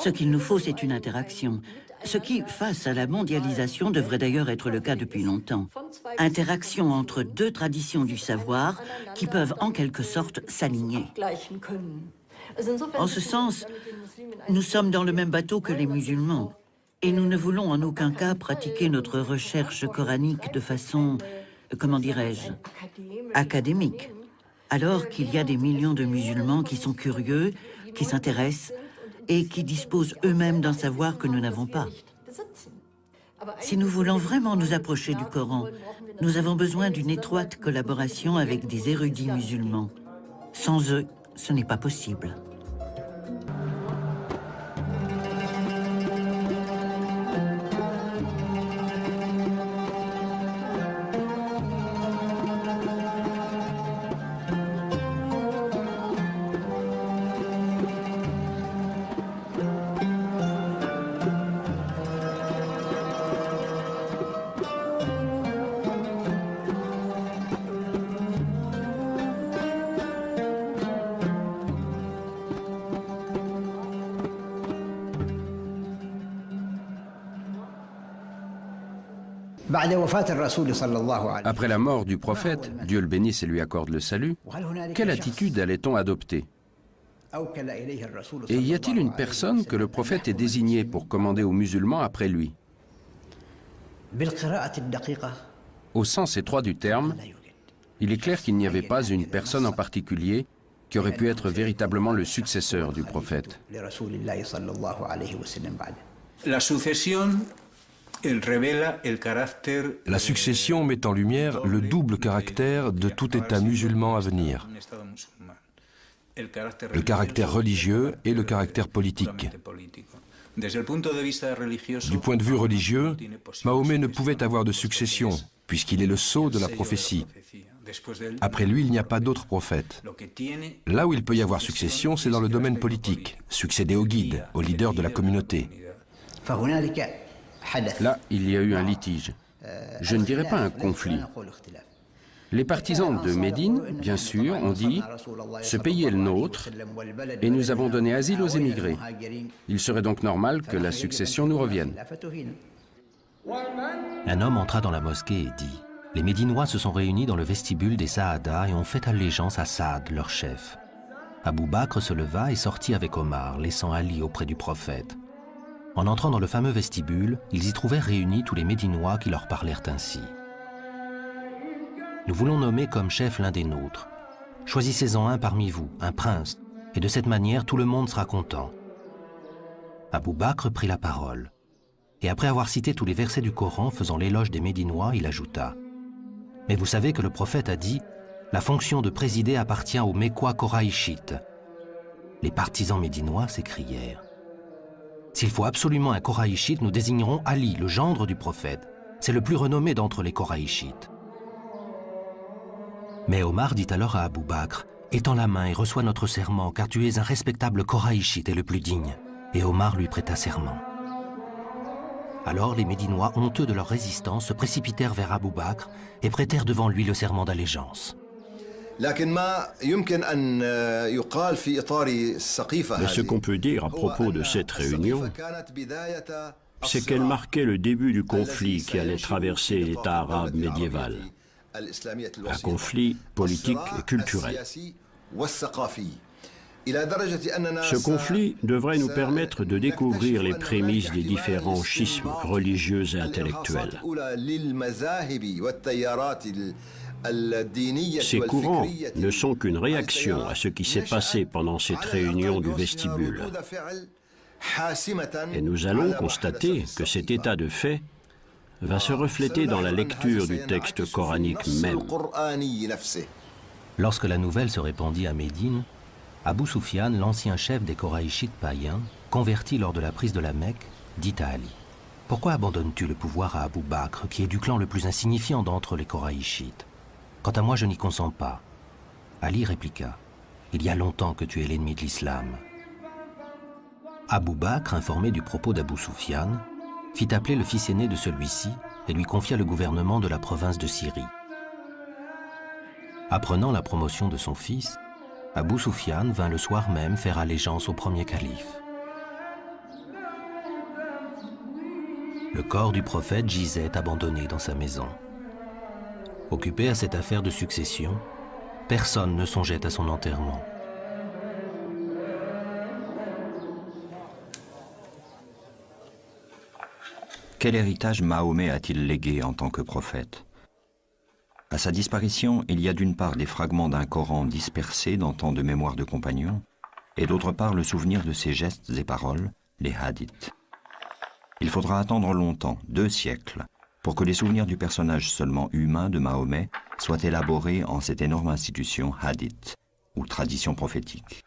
Ce qu'il nous faut, c'est une interaction. Ce qui, face à la mondialisation, devrait d'ailleurs être le cas depuis longtemps. Interaction entre deux traditions du savoir qui peuvent en quelque sorte s'aligner. En ce sens, nous sommes dans le même bateau que les musulmans. Et nous ne voulons en aucun cas pratiquer notre recherche coranique de façon, comment dirais-je, académique. Alors qu'il y a des millions de musulmans qui sont curieux, qui s'intéressent et qui disposent eux-mêmes d'un savoir que nous n'avons pas. Si nous voulons vraiment nous approcher du Coran, nous avons besoin d'une étroite collaboration avec des érudits musulmans. Sans eux, ce n'est pas possible. Après la mort du prophète, Dieu le bénisse et lui accorde le salut, quelle attitude allait-on adopter? Et y a-t-il une personne que le prophète ait désignée pour commander aux musulmans après lui? Au sens étroit du terme, il est clair qu'il n'y avait pas une personne en particulier qui aurait pu être véritablement le successeur du prophète. La succession met en lumière le double caractère de tout État musulman à venir, le caractère religieux et le caractère politique. Du point de vue religieux, Mahomet ne pouvait avoir de succession, puisqu'il est le sceau de la prophétie. Après lui, il n'y a pas d'autre prophète. Là où il peut y avoir succession, c'est dans le domaine politique, succéder au guide, au leader de la communauté. Là, il y a eu un litige. Je ne dirais pas un conflit. Les partisans de Médine, bien sûr, ont dit « Ce pays est le nôtre et nous avons donné asile aux émigrés. Il serait donc normal que la succession nous revienne. » Un homme entra dans la mosquée et dit « Les Médinois se sont réunis dans le vestibule des Saada et ont fait allégeance à Saad, leur chef. » Abou Bakr se leva et sortit avec Omar, laissant Ali auprès du prophète. En entrant dans le fameux vestibule, ils y trouvèrent réunis tous les Médinois qui leur parlèrent ainsi. « Nous voulons nommer comme chef l'un des nôtres. Choisissez-en un parmi vous, un prince, et de cette manière tout le monde sera content. » Abou Bakr prit la parole. Et après avoir cité tous les versets du Coran faisant l'éloge des Médinois, il ajouta « Mais vous savez que le prophète a dit « La fonction de présider appartient aux Mécois Koraïchites. » Les partisans médinois s'écrièrent « S'il faut absolument un Koraïchite, nous désignerons Ali, le gendre du prophète. C'est le plus renommé d'entre les Koraïchites. » Mais Omar dit alors à Abou Bakr « Étends la main et reçois notre serment, car tu es un respectable Koraïchite et le plus digne. » Et Omar lui prêta serment. Alors les Médinois, honteux de leur résistance, se précipitèrent vers Abou Bakr et prêtèrent devant lui le serment d'allégeance. Mais ce qu'on peut dire à propos de cette réunion, c'est qu'elle marquait le début du conflit qui allait traverser l'État arabe médiéval. Un conflit politique et culturel. Ce conflit devrait nous permettre de découvrir les prémices des différents schismes religieux et intellectuels. Ces courants ne sont qu'une réaction à ce qui s'est passé pendant cette réunion du vestibule. Et nous allons constater que cet état de fait va se refléter dans la lecture du texte coranique même. Lorsque la nouvelle se répandit à Médine, Abou Soufian, l'ancien chef des Koraïchites païens, converti lors de la prise de la Mecque, dit à Ali « Pourquoi abandonnes-tu le pouvoir à Abou Bakr, qui est du clan le plus insignifiant d'entre les Koraïchites? Quant à moi, je n'y consens pas. » Ali répliqua « Il y a longtemps que tu es l'ennemi de l'islam. » Abou Bakr, informé du propos d'Abou Soufian, fit appeler le fils aîné de celui-ci et lui confia le gouvernement de la province de Syrie. Apprenant la promotion de son fils, Abou Soufian vint le soir même faire allégeance au premier calife. Le corps du prophète gisait abandonné dans sa maison. Occupé à cette affaire de succession, personne ne songeait à son enterrement. Quel héritage Mahomet a-t-il légué en tant que prophète? À sa disparition, il y a d'une part des fragments d'un Coran dispersés dans tant de mémoires de compagnons, et d'autre part le souvenir de ses gestes et paroles, les hadiths. Il faudra attendre longtemps, 2 siècles, pour que les souvenirs du personnage seulement humain de Mahomet soient élaborés en cette énorme institution hadith, ou tradition prophétique.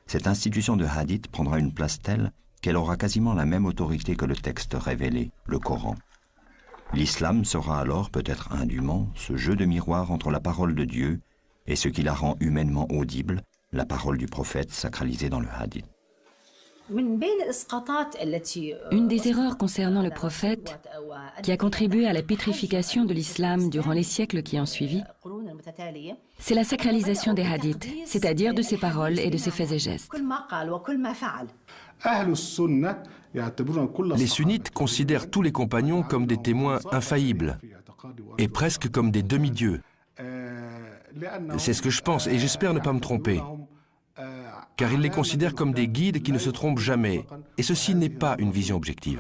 Cette institution de hadith prendra une place telle qu'elle aura quasiment la même autorité que le texte révélé, le Coran. L'islam sera alors peut-être indûment ce jeu de miroir entre la parole de Dieu et ce qui la rend humainement audible, la parole du prophète sacralisée dans le hadith. Une des erreurs concernant le prophète qui a contribué à la pétrification de l'islam durant les siècles qui ont suivi, c'est la sacralisation des hadiths, c'est-à-dire de ses paroles et de ses faits et gestes. Les sunnites considèrent tous les compagnons comme des témoins infaillibles et presque comme des demi-dieux. C'est ce que je pense et j'espère ne pas me tromper. Car ils les considèrent comme des guides qui ne se trompent jamais. Et ceci n'est pas une vision objective.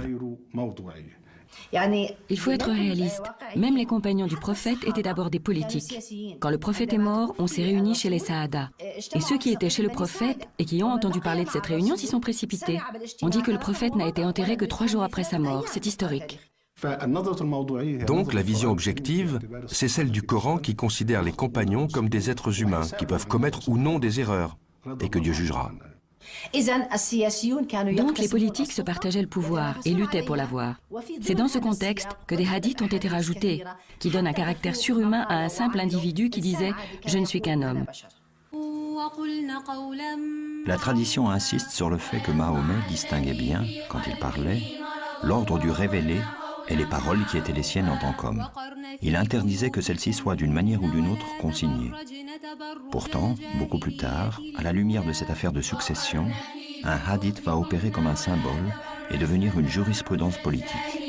Il faut être réaliste. Même les compagnons du prophète étaient d'abord des politiques. Quand le prophète est mort, on s'est réunis chez les Saada. Et ceux qui étaient chez le prophète et qui ont entendu parler de cette réunion s'y sont précipités. On dit que le prophète n'a été enterré que 3 jours après sa mort. C'est historique. Donc la vision objective, c'est celle du Coran qui considère les compagnons comme des êtres humains qui peuvent commettre ou non des erreurs et que Dieu jugera. Donc les politiques se partageaient le pouvoir et luttaient pour l'avoir. C'est dans ce contexte que des hadiths ont été rajoutés, qui donnent un caractère surhumain à un simple individu qui disait « Je ne suis qu'un homme ». La tradition insiste sur le fait que Mahomet distinguait bien, quand il parlait, l'ordre du révélé et les paroles qui étaient les siennes en tant qu'homme. Il interdisait que celles-ci soient d'une manière ou d'une autre consignées. Pourtant, beaucoup plus tard, à la lumière de cette affaire de succession, un hadith va opérer comme un symbole et devenir une jurisprudence politique.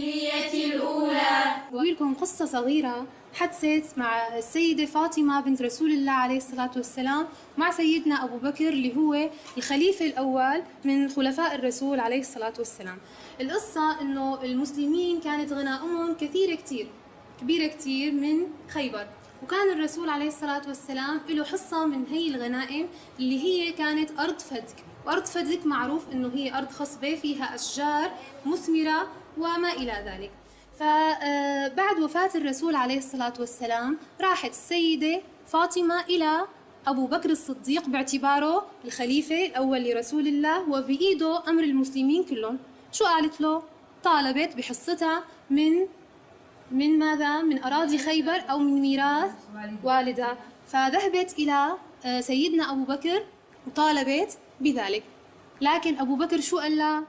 بقولكم قصة صغيرة حدثت مع السيدة فاطمة بنت رسول الله عليه الصلاة والسلام مع سيدنا أبو بكر اللي هو الخليفة الأول من خلفاء الرسول عليه الصلاة والسلام. القصة إنه المسلمين كانت غنائمهم كبيرة كتير من خيبر، وكان الرسول عليه الصلاة والسلام له حصة من هي الغنائم اللي هي كانت أرض فدك، وأرض فدك معروف إنه هي أرض خصبة فيها أشجار مثمرة وما إلى ذلك. فبعد وفاة الرسول عليه الصلاة والسلام راحت السيدة فاطمة إلى أبو بكر الصديق باعتباره الخليفة الأول لرسول الله وبإيده أمر المسلمين كلهم. شو قالت له؟ طالبت بحصتها من ماذا؟ من أراضي خيبر أو من ميراث والدها. فذهبت إلى سيدنا أبو بكر وطالبت بذلك. لكن أبو بكر شو قال لها؟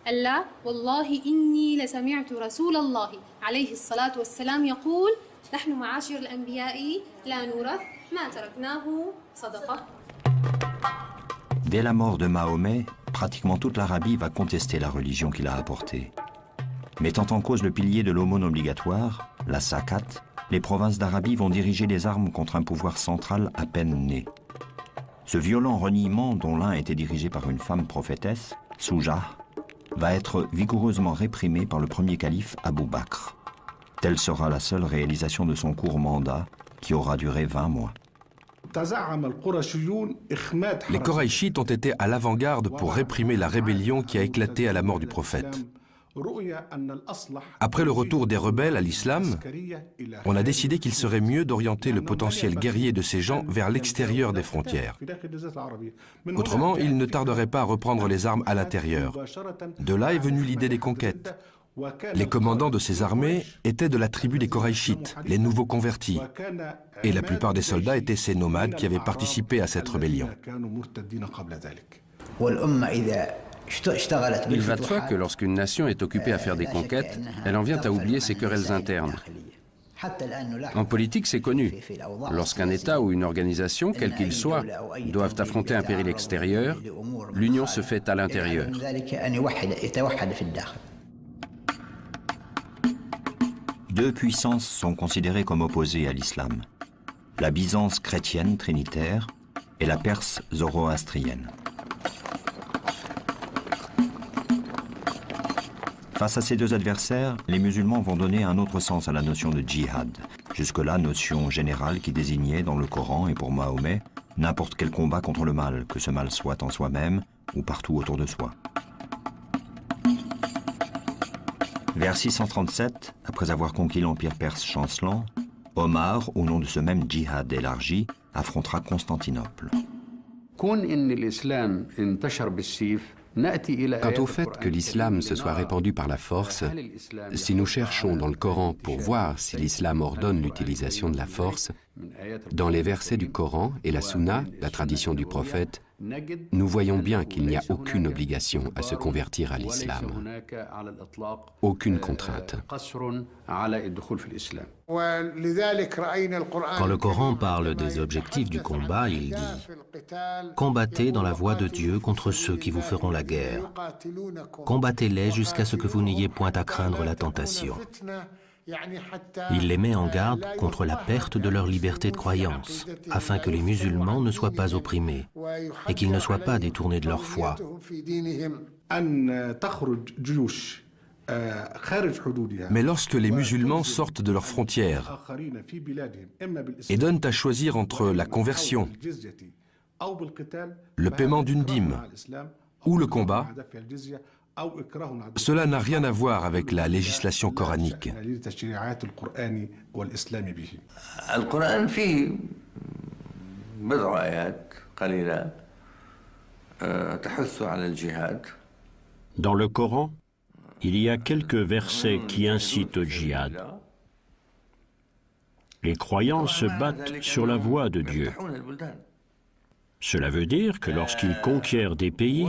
قال لا والله إني لسمعت رسول الله عليه الصلاة والسلام يقول نحن معاشر الأنبياء لا نورث ما تركناه صدقة. Dès la mort de Mahomet, pratiquement toute l'Arabie va contester la religion qu'il a apportée. Mettant en cause le pilier de l'aumône obligatoire, la zakat, les provinces d'Arabie vont diriger les armes contre un pouvoir central à peine né. Ce violent reniement, dont l'un était dirigé par une femme prophétesse, Soujah, va être vigoureusement réprimé par le premier calife Abou Bakr. Telle sera la seule réalisation de son court mandat, qui aura duré 20 mois. Les Koraïchites ont été à l'avant-garde pour réprimer la rébellion qui a éclaté à la mort du prophète. Après le retour des rebelles à l'islam, on a décidé qu'il serait mieux d'orienter le potentiel guerrier de ces gens vers l'extérieur des frontières. Autrement, ils ne tarderaient pas à reprendre les armes à l'intérieur. De là est venue l'idée des conquêtes. Les commandants de ces armées étaient de la tribu des Koraïchites, les nouveaux convertis. Et la plupart des soldats étaient ces nomades qui avaient participé à cette rébellion. Il va de soi que lorsqu'une nation est occupée à faire des conquêtes, elle en vient à oublier ses querelles internes. En politique, c'est connu. Lorsqu'un État ou une organisation, quel qu'il soit, doivent affronter un péril extérieur, l'union se fait à l'intérieur. Deux puissances sont considérées comme opposées à l'islam. La Byzance chrétienne trinitaire et la Perse zoroastrienne. Face à ces deux adversaires, les musulmans vont donner un autre sens à la notion de djihad. Jusque-là, notion générale qui désignait dans le Coran et pour Mahomet n'importe quel combat contre le mal, que ce mal soit en soi-même ou partout autour de soi. Vers 637, après avoir conquis l'empire perse chancelant, Omar, au nom de ce même djihad élargi, affrontera Constantinople. Quant au fait que l'islam se soit répandu par la force, si nous cherchons dans le Coran pour voir si l'islam ordonne l'utilisation de la force, dans les versets du Coran et la Sunna, la tradition du prophète, nous voyons bien qu'il n'y a aucune obligation à se convertir à l'islam. Aucune contrainte. Quand le Coran parle des objectifs du combat, il dit « Combattez dans la voie de Dieu contre ceux qui vous feront la guerre. Combattez-les jusqu'à ce que vous n'ayez point à craindre la tentation. » Il les met en garde contre la perte de leur liberté de croyance, afin que les musulmans ne soient pas opprimés et qu'ils ne soient pas détournés de leur foi. Mais lorsque les musulmans sortent de leurs frontières et donnent à choisir entre la conversion, le paiement d'une dîme ou le combat, cela n'a rien à voir avec la législation coranique. Dans le Coran, il y a quelques versets qui incitent au djihad. Les croyants se battent sur la voie de Dieu. Cela veut dire que lorsqu'ils conquièrent des pays,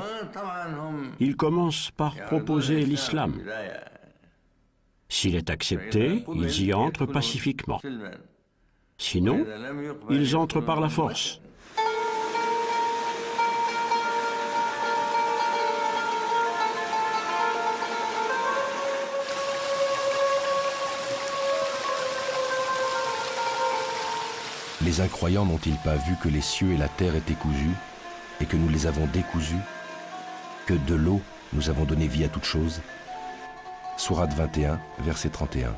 ils commencent par proposer l'islam. S'il est accepté, ils y entrent pacifiquement. Sinon, ils entrent par la force. Les incroyants n'ont-ils pas vu que les cieux et la terre étaient cousus, et que nous les avons décousus, que de l'eau nous avons donné vie à toute chose? Sourate 21, verset 31.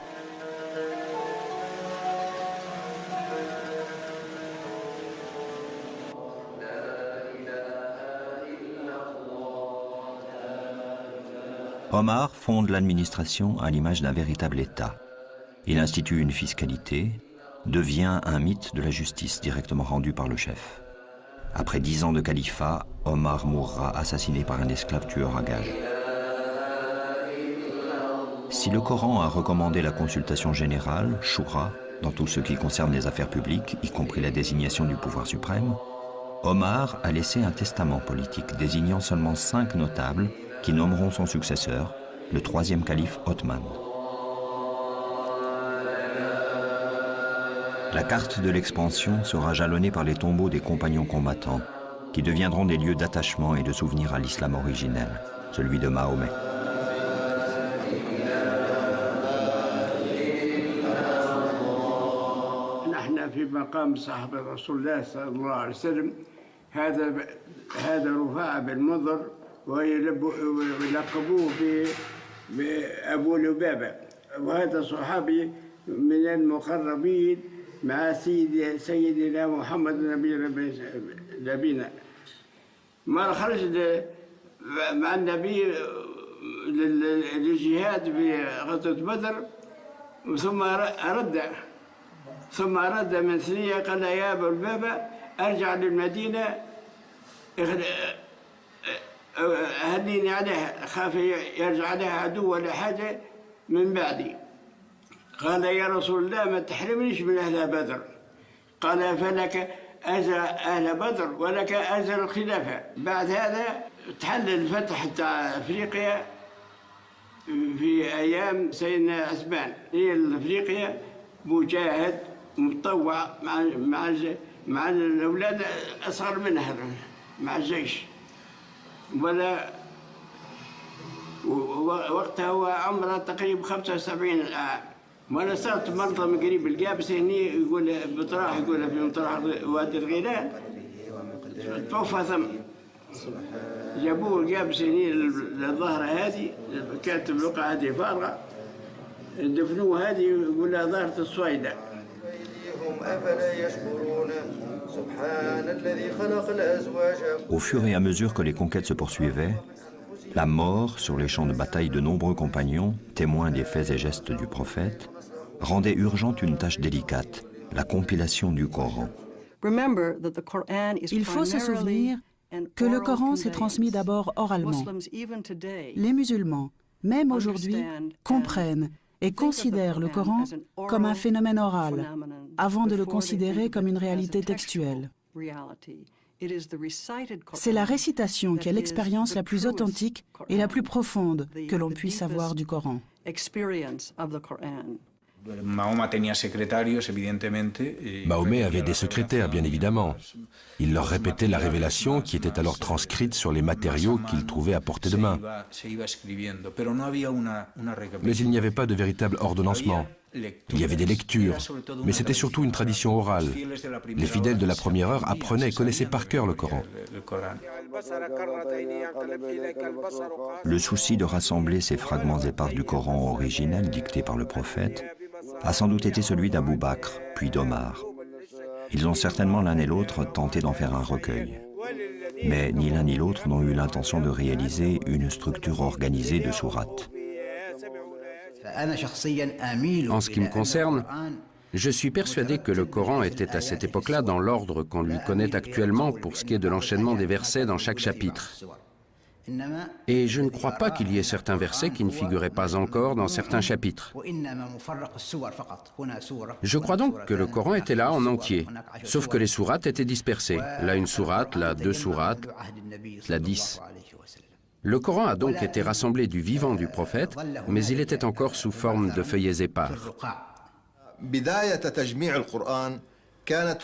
Omar fonde l'administration à l'image d'un véritable État. Il institue une fiscalité, devient un mythe de la justice directement rendu par le chef. Après 10 ans de califat, Omar mourra assassiné par un esclave tueur à gages. Si le Coran a recommandé la consultation générale, Shura, dans tout ce qui concerne les affaires publiques, y compris la désignation du pouvoir suprême, Omar a laissé un testament politique désignant seulement 5 notables qui nommeront son successeur, le 3e calife Othman. La carte de l'expansion sera jalonnée par les tombeaux des compagnons combattants, qui deviendront des lieux d'attachement et de souvenir à l'islam originel, celui de Mahomet. مع سيدنا محمد نبينا ما خرج مع النبي للجهاد في غزوة بدر ثم رد من ثنية قال يا أبا لبابة أرجع للمدينة أهنيني عليها خاف يرجع عليها عدو ولا حاجة من بعدي قال يا رسول الله ما تحرمنيش من أهل بدر قال فلك أجر أهل بدر ولك أجر الخلافة بعد هذا تحل الفتح تاع أفريقيا في أيام سيدنا عثمان هي أفريقيا مجاهد متطوع مع الأولاد أصغر منها مع الجيش ولا وقتها هو عمره تقريبا 75 عام وانا صرت مرضى من قريب القابس هني يقول بطراح يقول في مطرح وادي الغيلان توفى ثم جابوه جاب سنين الظهر هذه كانت البقعة هذه فارغة دفنوه هذه يقول لها ظهرة الصويدة. Au fur et à mesure que les conquêtes se poursuivaient, la mort sur les champs de bataille de nombreux compagnons, témoins des faits et gestes du prophète, rendait urgente une tâche délicate, la compilation du Coran. Il faut se souvenir que le Coran s'est transmis d'abord oralement. Les musulmans, même aujourd'hui, comprennent et considèrent le Coran comme un phénomène oral, avant de le considérer comme une réalité textuelle. C'est la récitation qui est l'expérience la plus authentique et la plus profonde que l'on puisse avoir du Coran. Mahomet avait des secrétaires, bien évidemment. Il leur répétait la révélation qui était alors transcrite sur les matériaux qu'il trouvait à portée de main. Mais il n'y avait pas de véritable ordonnancement. Il y avait des lectures, mais c'était surtout une tradition orale. Les fidèles de la première heure apprenaient et connaissaient par cœur le Coran. Le souci de rassembler ces fragments épars du Coran originel dicté par le prophète a sans doute été celui d'Abou Bakr, puis d'Omar. Ils ont certainement l'un et l'autre tenté d'en faire un recueil. Mais ni l'un ni l'autre n'ont eu l'intention de réaliser une structure organisée de sourates. En ce qui me concerne, je suis persuadé que le Coran était à cette époque-là dans l'ordre qu'on lui connaît actuellement pour ce qui est de l'enchaînement des versets dans chaque chapitre. Et je ne crois pas qu'il y ait certains versets qui ne figuraient pas encore dans certains chapitres. Je crois donc que le Coran était là en entier, sauf que les sourates étaient dispersées. Là une sourate, là 2 sourates, là 10. Le Coran a donc été rassemblé du vivant du prophète, mais il était encore sous forme de feuillets épars.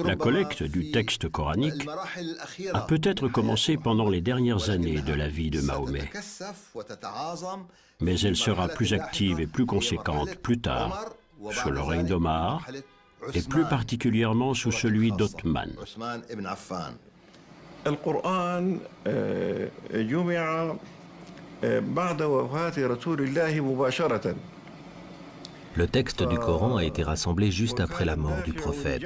La collecte du texte coranique a peut-être commencé pendant les dernières années de la vie de Mahomet, mais elle sera plus active et plus conséquente plus tard, sous le règne d'Omar, et plus particulièrement sous celui d'Othman. Le texte du Coran a été rassemblé juste après la mort du prophète.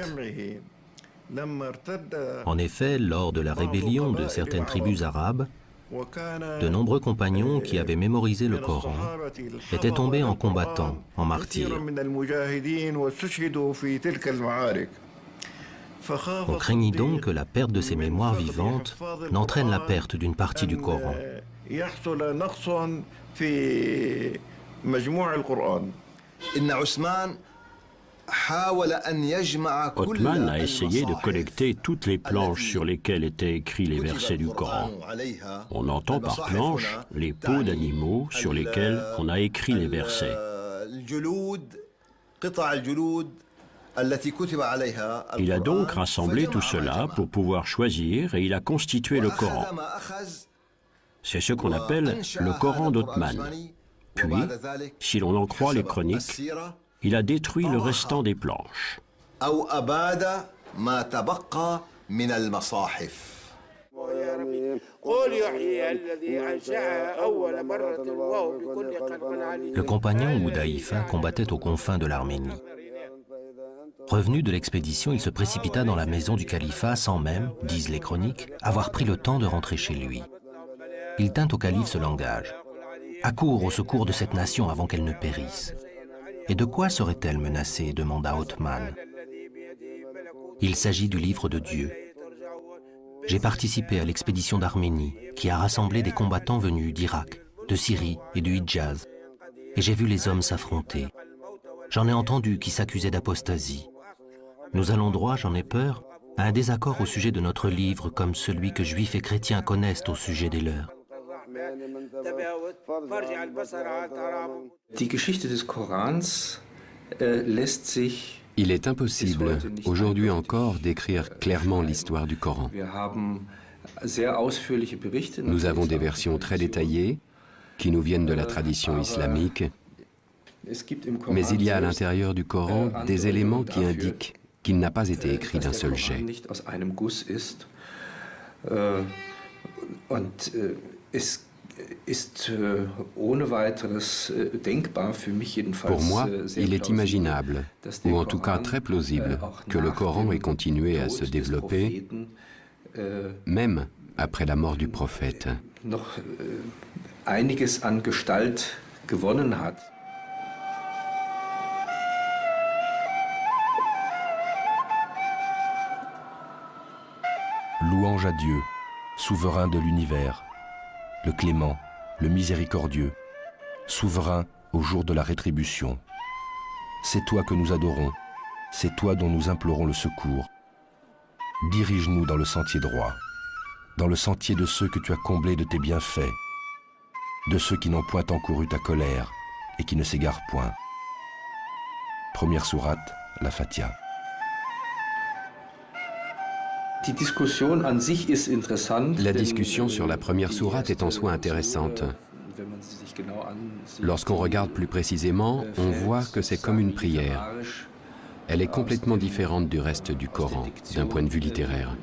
En effet, lors de la rébellion de certaines tribus arabes, de nombreux compagnons qui avaient mémorisé le Coran étaient tombés en combattant, en martyrs. On craignit donc que la perte de ces mémoires vivantes n'entraîne la perte d'une partie du Coran. Othman a essayé de collecter toutes les planches sur lesquelles étaient écrits les versets du Coran. On entend par planches les peaux d'animaux sur lesquelles on a écrit les versets. Il a donc rassemblé tout cela pour pouvoir choisir et il a constitué le Coran. C'est ce qu'on appelle le Coran d'Othman. Puis, si l'on en croit les chroniques, il a détruit le restant des planches. Le compagnon Hudayfa combattait aux confins de l'Arménie. Revenu de l'expédition, il se précipita dans la maison du califat sans même, disent les chroniques, avoir pris le temps de rentrer chez lui. Il tint au calife ce langage. « Accours au secours de cette nation avant qu'elle ne périsse. » « Et de quoi serait-elle menacée » demanda Othman. « Il s'agit du livre de Dieu. J'ai participé à l'expédition d'Arménie qui a rassemblé des combattants venus d'Irak, de Syrie et du Hidjaz. Et j'ai vu les hommes s'affronter. J'en ai entendu qui s'accusaient d'apostasie. Nous allons droit, j'en ai peur, à un désaccord au sujet de notre livre comme celui que juifs et chrétiens connaissent au sujet des leurs. Il est impossible, aujourd'hui encore, d'écrire clairement l'histoire du Coran. Nous avons des versions très détaillées qui nous viennent de la tradition islamique, mais il y a à l'intérieur du Coran des éléments qui indiquent qu'il n'a pas été écrit d'un seul jet. Pour moi, il est imaginable, ou en tout cas très plausible, que le Coran ait continué à se développer, même après la mort du prophète. Louange à Dieu, souverain de l'univers, le clément, le miséricordieux, souverain au jour de la rétribution. C'est toi que nous adorons, c'est toi dont nous implorons le secours. Dirige-nous dans le sentier droit, dans le sentier de ceux que tu as comblés de tes bienfaits, de ceux qui n'ont point encouru ta colère et qui ne s'égarent point. Première sourate, la Fatiha. La discussion sur la première sourate est en soi intéressante. Lorsqu'on regarde plus précisément, on voit que c'est comme une prière. Elle est complètement différente du reste du Coran, d'un point de vue littéraire.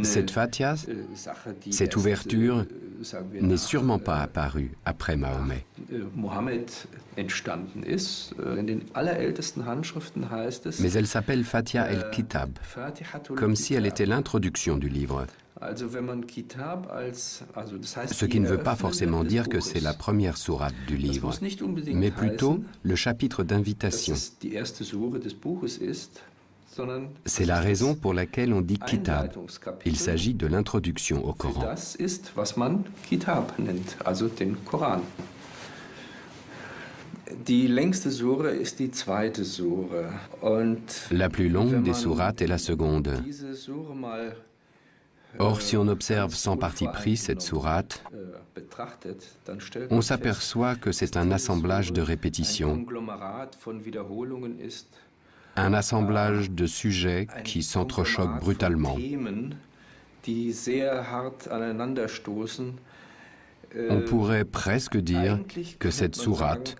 Cette Fatiha, cette ouverture, n'est sûrement pas apparue après Mahomet. Mais elle s'appelle Fatiha el-Kitab, comme si elle était l'introduction du livre. Ce qui ne veut pas forcément dire que c'est la première sourate du livre, mais plutôt le chapitre d'invitation. C'est la raison pour laquelle on dit Kitab. Il s'agit de l'introduction au Coran. La plus longue des sourates est la seconde. Or, si on observe sans parti pris cette sourate, on s'aperçoit que c'est un assemblage de répétitions, un assemblage de sujets qui s'entrechoquent brutalement. On pourrait presque dire que cette sourate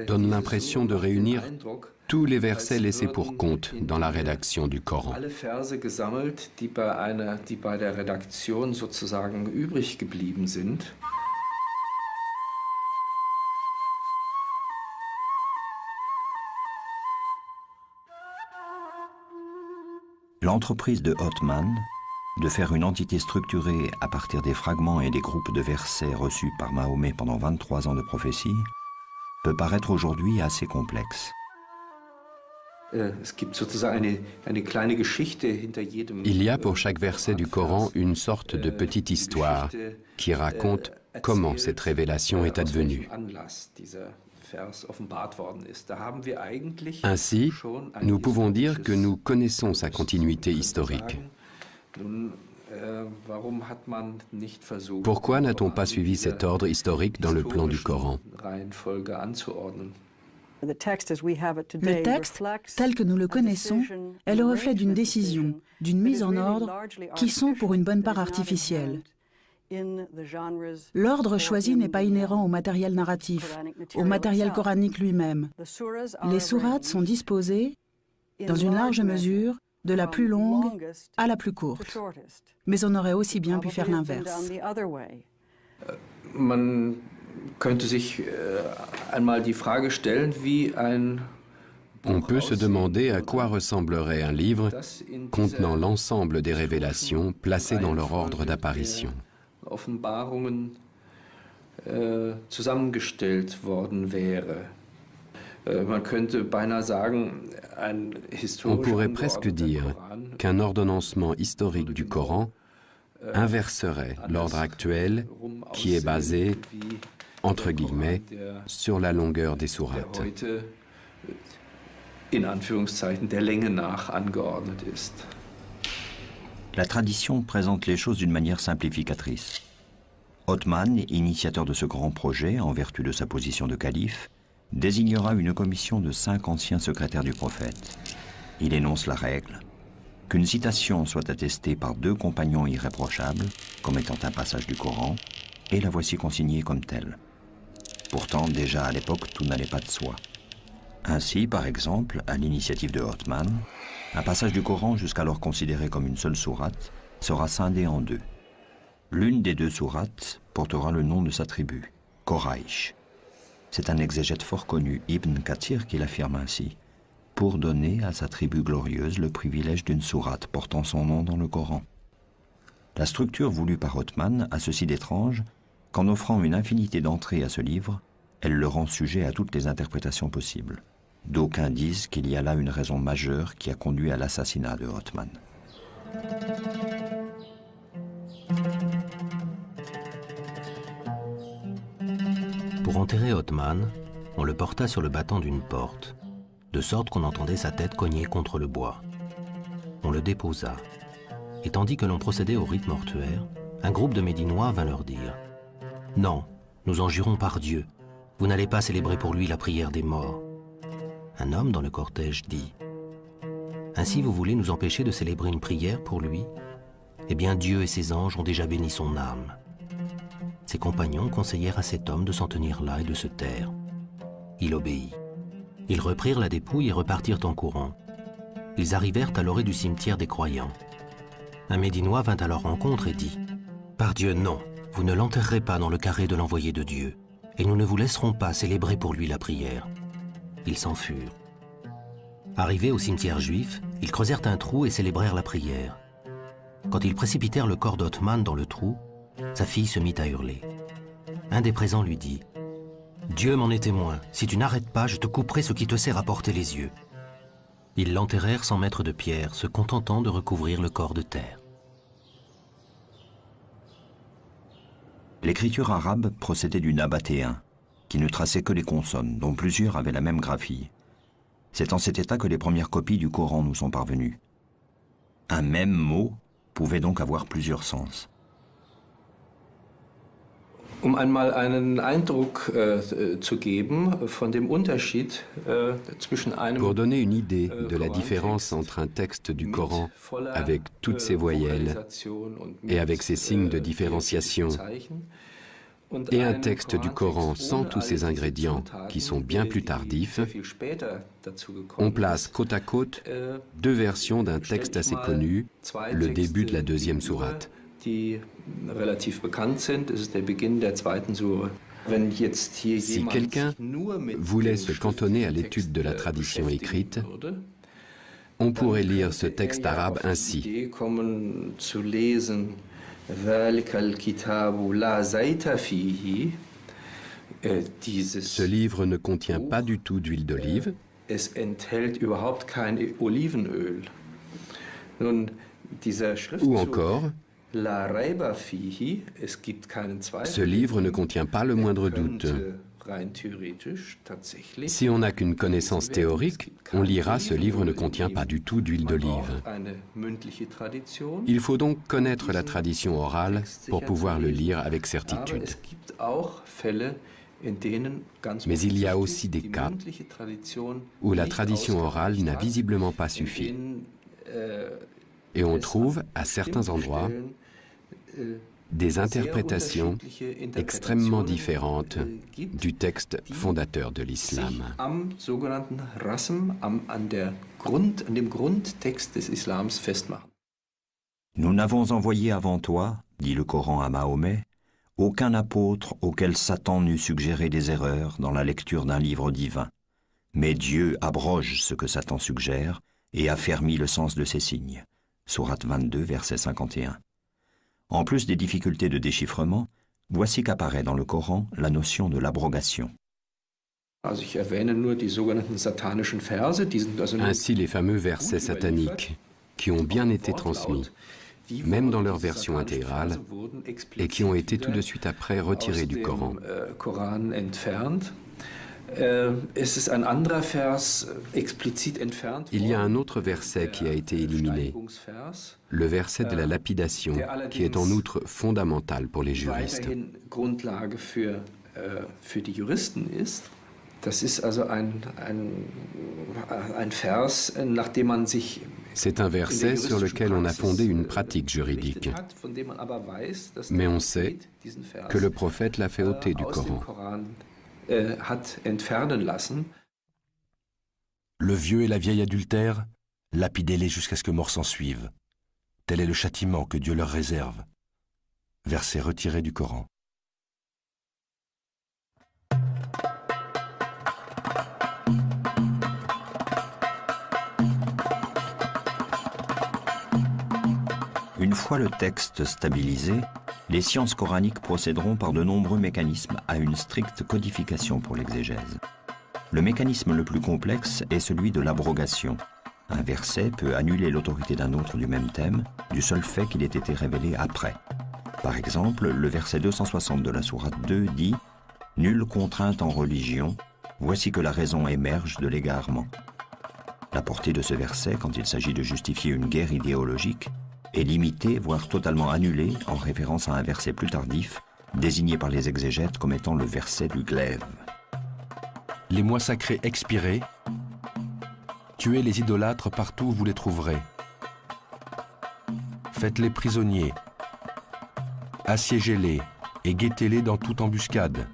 donne l'impression de réunir tous les versets laissés pour compte dans la rédaction du Coran. L'entreprise de Othman de faire une entité structurée à partir des fragments et des groupes de versets reçus par Mahomet pendant 23 ans de prophétie peut paraître aujourd'hui assez complexe. Il y a pour chaque verset du Coran une sorte de petite histoire qui raconte comment cette révélation est advenue. Ainsi, nous pouvons dire que nous connaissons sa continuité historique. Pourquoi n'a-t-on pas suivi cet ordre historique dans le plan du Coran ? Le texte, tel que nous le connaissons, est le reflet d'une décision, d'une mise en ordre, qui sont pour une bonne part artificielles. L'ordre choisi n'est pas inhérent au matériel narratif, au matériel coranique lui-même. Les sourates sont disposées, dans une large mesure, de la plus longue à la plus courte. Mais on aurait aussi bien pu faire l'inverse. On peut se demander à quoi ressemblerait un livre contenant l'ensemble des révélations placées dans leur ordre d'apparition. On pourrait presque dire qu'un ordonnancement historique du Coran inverserait l'ordre actuel qui est basé, entre guillemets, sur la longueur des sourates. La tradition présente les choses d'une manière simplificatrice. Othman, initiateur de ce grand projet, en vertu de sa position de calife, désignera une commission de 5 anciens secrétaires du prophète. Il énonce la règle qu'une citation soit attestée par 2 compagnons irréprochables, comme étant un passage du Coran, et la voici consignée comme telle. Pourtant, déjà à l'époque, tout n'allait pas de soi. Ainsi, par exemple, à l'initiative de Othman, un passage du Coran jusqu'alors considéré comme une seule sourate sera scindé en deux. L'une des deux sourates portera le nom de sa tribu, Quraysh. C'est un exégète fort connu, Ibn Kathir, qui l'affirme ainsi, pour donner à sa tribu glorieuse le privilège d'une sourate portant son nom dans le Coran. La structure voulue par Othman a ceci d'étrange qu'en offrant une infinité d'entrées à ce livre, elle le rend sujet à toutes les interprétations possibles. D'aucuns disent qu'il y a là une raison majeure qui a conduit à l'assassinat de Othman. Pour enterrer Othman, on le porta sur le battant d'une porte, de sorte qu'on entendait sa tête cogner contre le bois. On le déposa. Et tandis que l'on procédait au rite mortuaire, un groupe de Médinois vint leur dire « Non, nous en jurons par Dieu, vous n'allez pas célébrer pour lui la prière des morts. » Un homme dans le cortège dit « Ainsi vous voulez nous empêcher de célébrer une prière pour lui? Eh bien Dieu et ses anges ont déjà béni son âme. » Ses compagnons conseillèrent à cet homme de s'en tenir là et de se taire. Il obéit. Ils reprirent la dépouille et repartirent en courant. Ils arrivèrent à l'orée du cimetière des croyants. Un Médinois vint à leur rencontre et dit « Par Dieu, non, vous ne l'enterrerez pas dans le carré de l'envoyé de Dieu, et nous ne vous laisserons pas célébrer pour lui la prière. » Ils s'en furent. Arrivés au cimetière juif, ils creusèrent un trou et célébrèrent la prière. Quand ils précipitèrent le corps d'Othman dans le trou, sa fille se mit à hurler. Un des présents lui dit « Dieu m'en est témoin, si tu n'arrêtes pas, je te couperai ce qui te sert à porter les yeux. » Ils l'enterrèrent sans mettre de pierre, se contentant de recouvrir le corps de terre. L'écriture arabe procédait du nabatéen, qui ne traçait que les consonnes, dont plusieurs avaient la même graphie. C'est en cet état que les premières copies du Coran nous sont parvenues. Un même mot pouvait donc avoir plusieurs sens. Um einmal einen Eindruck zu geben von dem Unterschied zwischen einem Pour donner une idée de la différence entre un texte du Coran avec toutes ses voyelles et avec ses signes de différenciation et un texte du Coran sans tous ces ingrédients qui sont bien plus tardifs, on place côte à côte deux versions d'un texte assez connu, le début de la deuxième sourate. Si quelqu'un voulait se cantonner à l'étude de la tradition écrite, on pourrait lire ce texte arabe ainsi. Ce livre ne contient pas du tout d'huile d'olive. Ou encore, ce livre ne contient pas le moindre doute. Si on n'a qu'une connaissance théorique, on lira ce livre ne contient pas du tout d'huile d'olive. Il faut donc connaître la tradition orale pour pouvoir le lire avec certitude. Mais il y a aussi des cas où la tradition orale n'a visiblement pas suffi. Et on trouve, à certains endroits, des interprétations extrêmement différentes du texte fondateur de l'islam. Nous n'avons envoyé avant toi, dit le Coran à Mahomet, aucun apôtre auquel Satan n'eût suggéré des erreurs dans la lecture d'un livre divin. Mais Dieu abroge ce que Satan suggère et affermit le sens de ses signes. Sourate 22, verset 51. En plus des difficultés de déchiffrement, voici qu'apparaît dans le Coran la notion de l'abrogation. Ainsi les fameux versets sataniques, qui ont bien été transmis, même dans leur version intégrale, et qui ont été tout de suite après retirés du Coran. Il y a un autre verset qui a été éliminé, le verset de la lapidation, qui est en outre fondamental pour les juristes. C'est un verset sur lequel on a fondé une pratique juridique. Mais on sait que le prophète l'a fait ôter du Coran. Le vieux et la vieille adultère, lapidez-les jusqu'à ce que mort s'en suive. Tel est le châtiment que Dieu leur réserve. Verset retiré du Coran. Une fois le texte stabilisé, les sciences coraniques procéderont par de nombreux mécanismes à une stricte codification pour l'exégèse. Le mécanisme le plus complexe est celui de l'abrogation. Un verset peut annuler l'autorité d'un autre du même thème, du seul fait qu'il ait été révélé après. Par exemple, le verset 260 de la sourate 2 dit « Nulle contrainte en religion, voici que la raison émerge de l'égarement ». La portée de ce verset, quand il s'agit de justifier une guerre idéologique, est limitée, voire totalement annulée, en référence à un verset plus tardif, désigné par les exégètes comme étant le verset du glaive. Les mois sacrés expirés, tuez les idolâtres partout où vous les trouverez. Faites-les prisonniers, assiégez-les et guettez-les dans toute embuscade.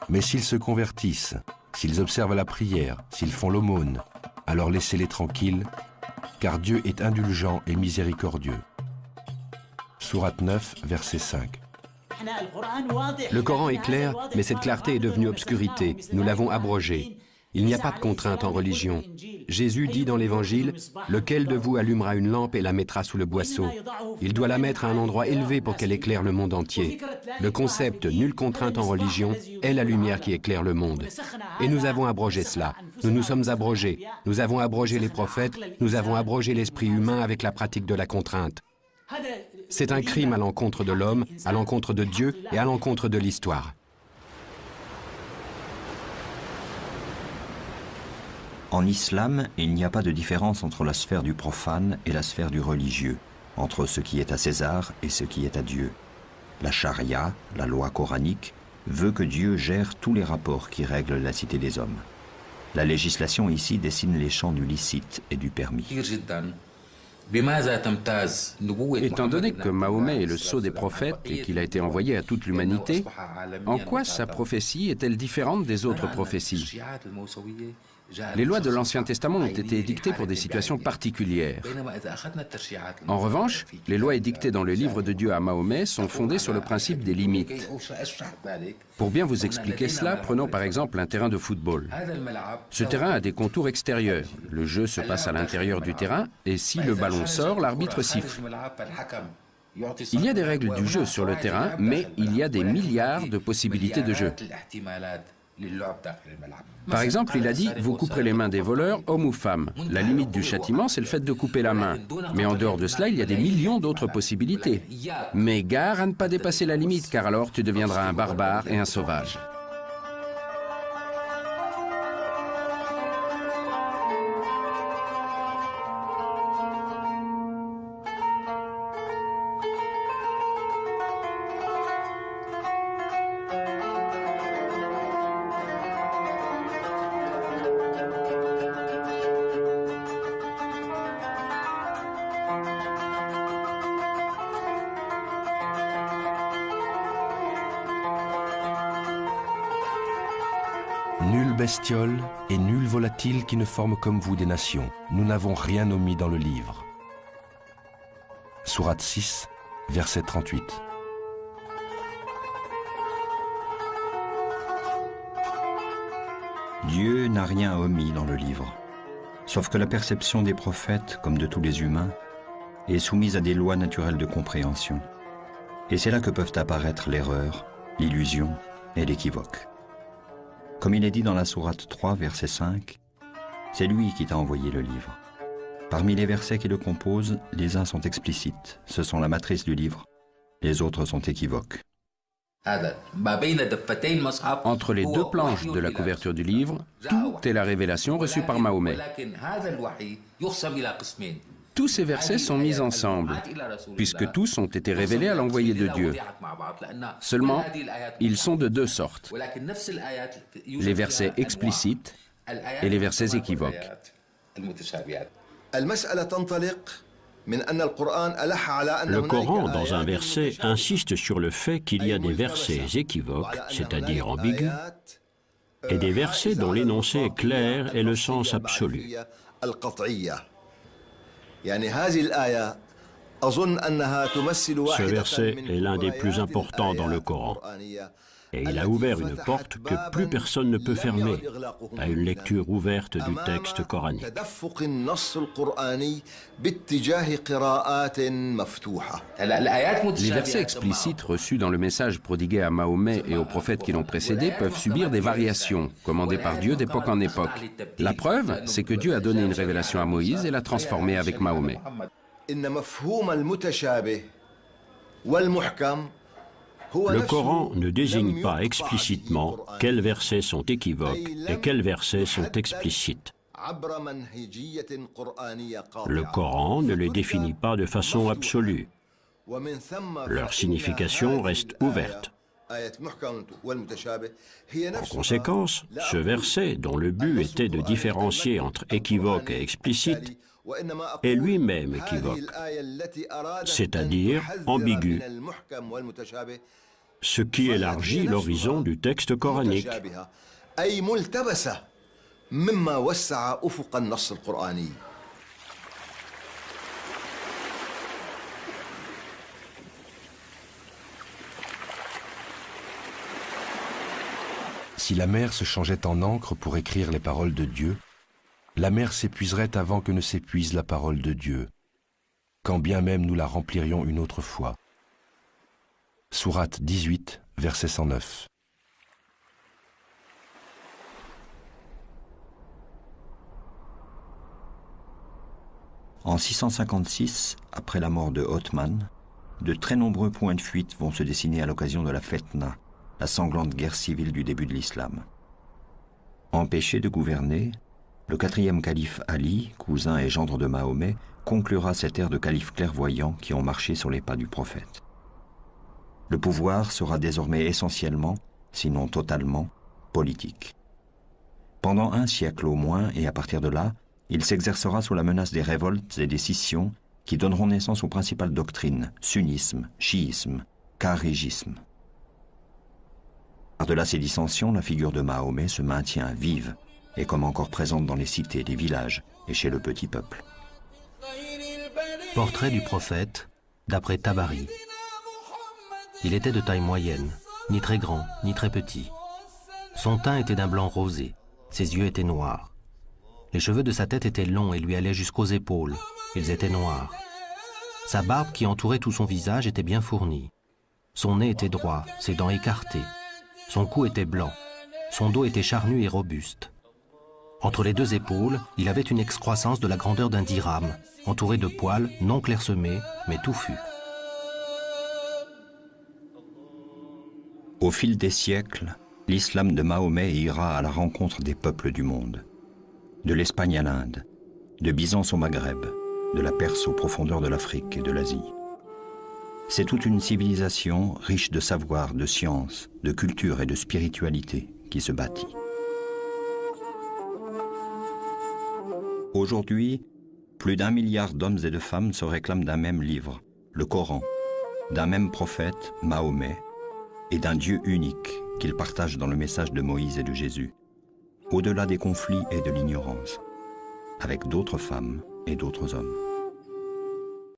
Mais s'ils se convertissent, s'ils observent la prière, s'ils font l'aumône, alors laissez-les tranquilles, car Dieu est indulgent et miséricordieux. Sourate 9, verset 5. Le Coran est clair, mais cette clarté est devenue obscurité. Nous l'avons abrogé. Il n'y a pas de contrainte en religion. Jésus dit dans l'Évangile, « Lequel de vous allumera une lampe et la mettra sous le boisseau ?» Il doit la mettre à un endroit élevé pour qu'elle éclaire le monde entier. Le concept « nulle contrainte en religion » est la lumière qui éclaire le monde. Et nous avons abrogé cela. Nous nous sommes abrogés. Nous avons abrogé les prophètes. Nous avons abrogé l'esprit humain avec la pratique de la contrainte. C'est un crime à l'encontre de l'homme, à l'encontre de Dieu et à l'encontre de l'histoire. En islam, il n'y a pas de différence entre la sphère du profane et la sphère du religieux, entre ce qui est à César et ce qui est à Dieu. La charia, la loi coranique, veut que Dieu gère tous les rapports qui règlent la cité des hommes. La législation ici dessine les champs du licite et du permis. Étant donné que Mahomet est le sceau des prophètes et qu'il a été envoyé à toute l'humanité, en quoi sa prophétie est-elle différente des autres prophéties? Les lois de l'Ancien Testament ont été édictées pour des situations particulières. En revanche, les lois édictées dans le livre de Dieu à Mahomet sont fondées sur le principe des limites. Pour bien vous expliquer cela, prenons par exemple un terrain de football. Ce terrain a des contours extérieurs. Le jeu se passe à l'intérieur du terrain et si le ballon sort, l'arbitre siffle. Il y a des règles du jeu sur le terrain, mais il y a des milliards de possibilités de jeu. Par exemple, il a dit « Vous couperez les mains des voleurs, hommes ou femmes ». La limite du châtiment, c'est le fait de couper la main. Mais en dehors de cela, il y a des millions d'autres possibilités. Mais gare à ne pas dépasser la limite, car alors tu deviendras un barbare et un sauvage. Nulle bestiole et nul volatile qui ne forme comme vous des nations. Nous n'avons rien omis dans le livre. Sourate 6, verset 38. Dieu n'a rien omis dans le livre, sauf que la perception des prophètes, comme de tous les humains, est soumise à des lois naturelles de compréhension. Et c'est là que peuvent apparaître l'erreur, l'illusion et l'équivoque. Comme il est dit dans la sourate 3, verset 5, « C'est lui qui t'a envoyé le livre. » Parmi les versets qui le composent, les uns sont explicites, ce sont la matrice du livre, les autres sont équivoques. Entre les deux planches de la couverture du livre, tout est la révélation reçue par Mahomet. Tous ces versets sont mis ensemble, puisque tous ont été révélés à l'envoyé de Dieu. Seulement, ils sont de deux sortes, les versets explicites et les versets équivoques. Le Coran, dans un verset, insiste sur le fait qu'il y a des versets équivoques, c'est-à-dire ambigus, et des versets dont l'énoncé est clair et le sens absolu. Ce verset est l'un des plus importants dans le Coran. Et il a ouvert une porte que plus personne ne peut fermer à une lecture ouverte du texte coranique. Les versets explicites reçus dans le message prodigué à Mahomet et aux prophètes qui l'ont précédé peuvent subir des variations, commandées par Dieu d'époque en époque. La preuve, c'est que Dieu a donné une révélation à Moïse et l'a transformée avec Mahomet. Le Coran ne désigne pas explicitement quels versets sont équivoques et quels versets sont explicites. Le Coran ne les définit pas de façon absolue. Leur signification reste ouverte. En conséquence, ce verset, dont le but était de différencier entre équivoque et explicite, est lui-même équivoque, c'est-à-dire ambigu, ce qui élargit l'horizon du texte coranique. Si la mer se changeait en encre pour écrire les paroles de Dieu, la mer s'épuiserait avant que ne s'épuise la parole de Dieu, quand bien même nous la remplirions une autre fois. Sourate 18, verset 109. En 656, après la mort de Othman, de très nombreux points de fuite vont se dessiner à l'occasion de la Fetna, la sanglante guerre civile du début de l'islam. Empêché de gouverner, le 4e calife Ali, cousin et gendre de Mahomet, conclura cette ère de califes clairvoyants qui ont marché sur les pas du prophète. Le pouvoir sera désormais essentiellement, sinon totalement, politique. Pendant un siècle au moins, et à partir de là, il s'exercera sous la menace des révoltes et des scissions qui donneront naissance aux principales doctrines, sunnisme, chiisme, kharidjisme. Par-delà ces dissensions, la figure de Mahomet se maintient vive et comme encore présente dans les cités, les villages et chez le petit peuple. Portrait du prophète, d'après Tabari. Il était de taille moyenne, ni très grand, ni très petit. Son teint était d'un blanc rosé, ses yeux étaient noirs. Les cheveux de sa tête étaient longs et lui allaient jusqu'aux épaules, ils étaient noirs. Sa barbe qui entourait tout son visage était bien fournie. Son nez était droit, ses dents écartées. Son cou était blanc, son dos était charnu et robuste. Entre les deux épaules, il avait une excroissance de la grandeur d'un dirham, entouré de poils non clairsemés, mais touffus. Au fil des siècles, l'islam de Mahomet ira à la rencontre des peuples du monde. De l'Espagne à l'Inde, de Byzance au Maghreb, de la Perse aux profondeurs de l'Afrique et de l'Asie. C'est toute une civilisation riche de savoir, de science, de culture et de spiritualité qui se bâtit. Aujourd'hui, plus d'1 milliard d'hommes et de femmes se réclament d'un même livre, le Coran, d'un même prophète, Mahomet, et d'un Dieu unique qu'ils partagent dans le message de Moïse et de Jésus, au-delà des conflits et de l'ignorance, avec d'autres femmes et d'autres hommes.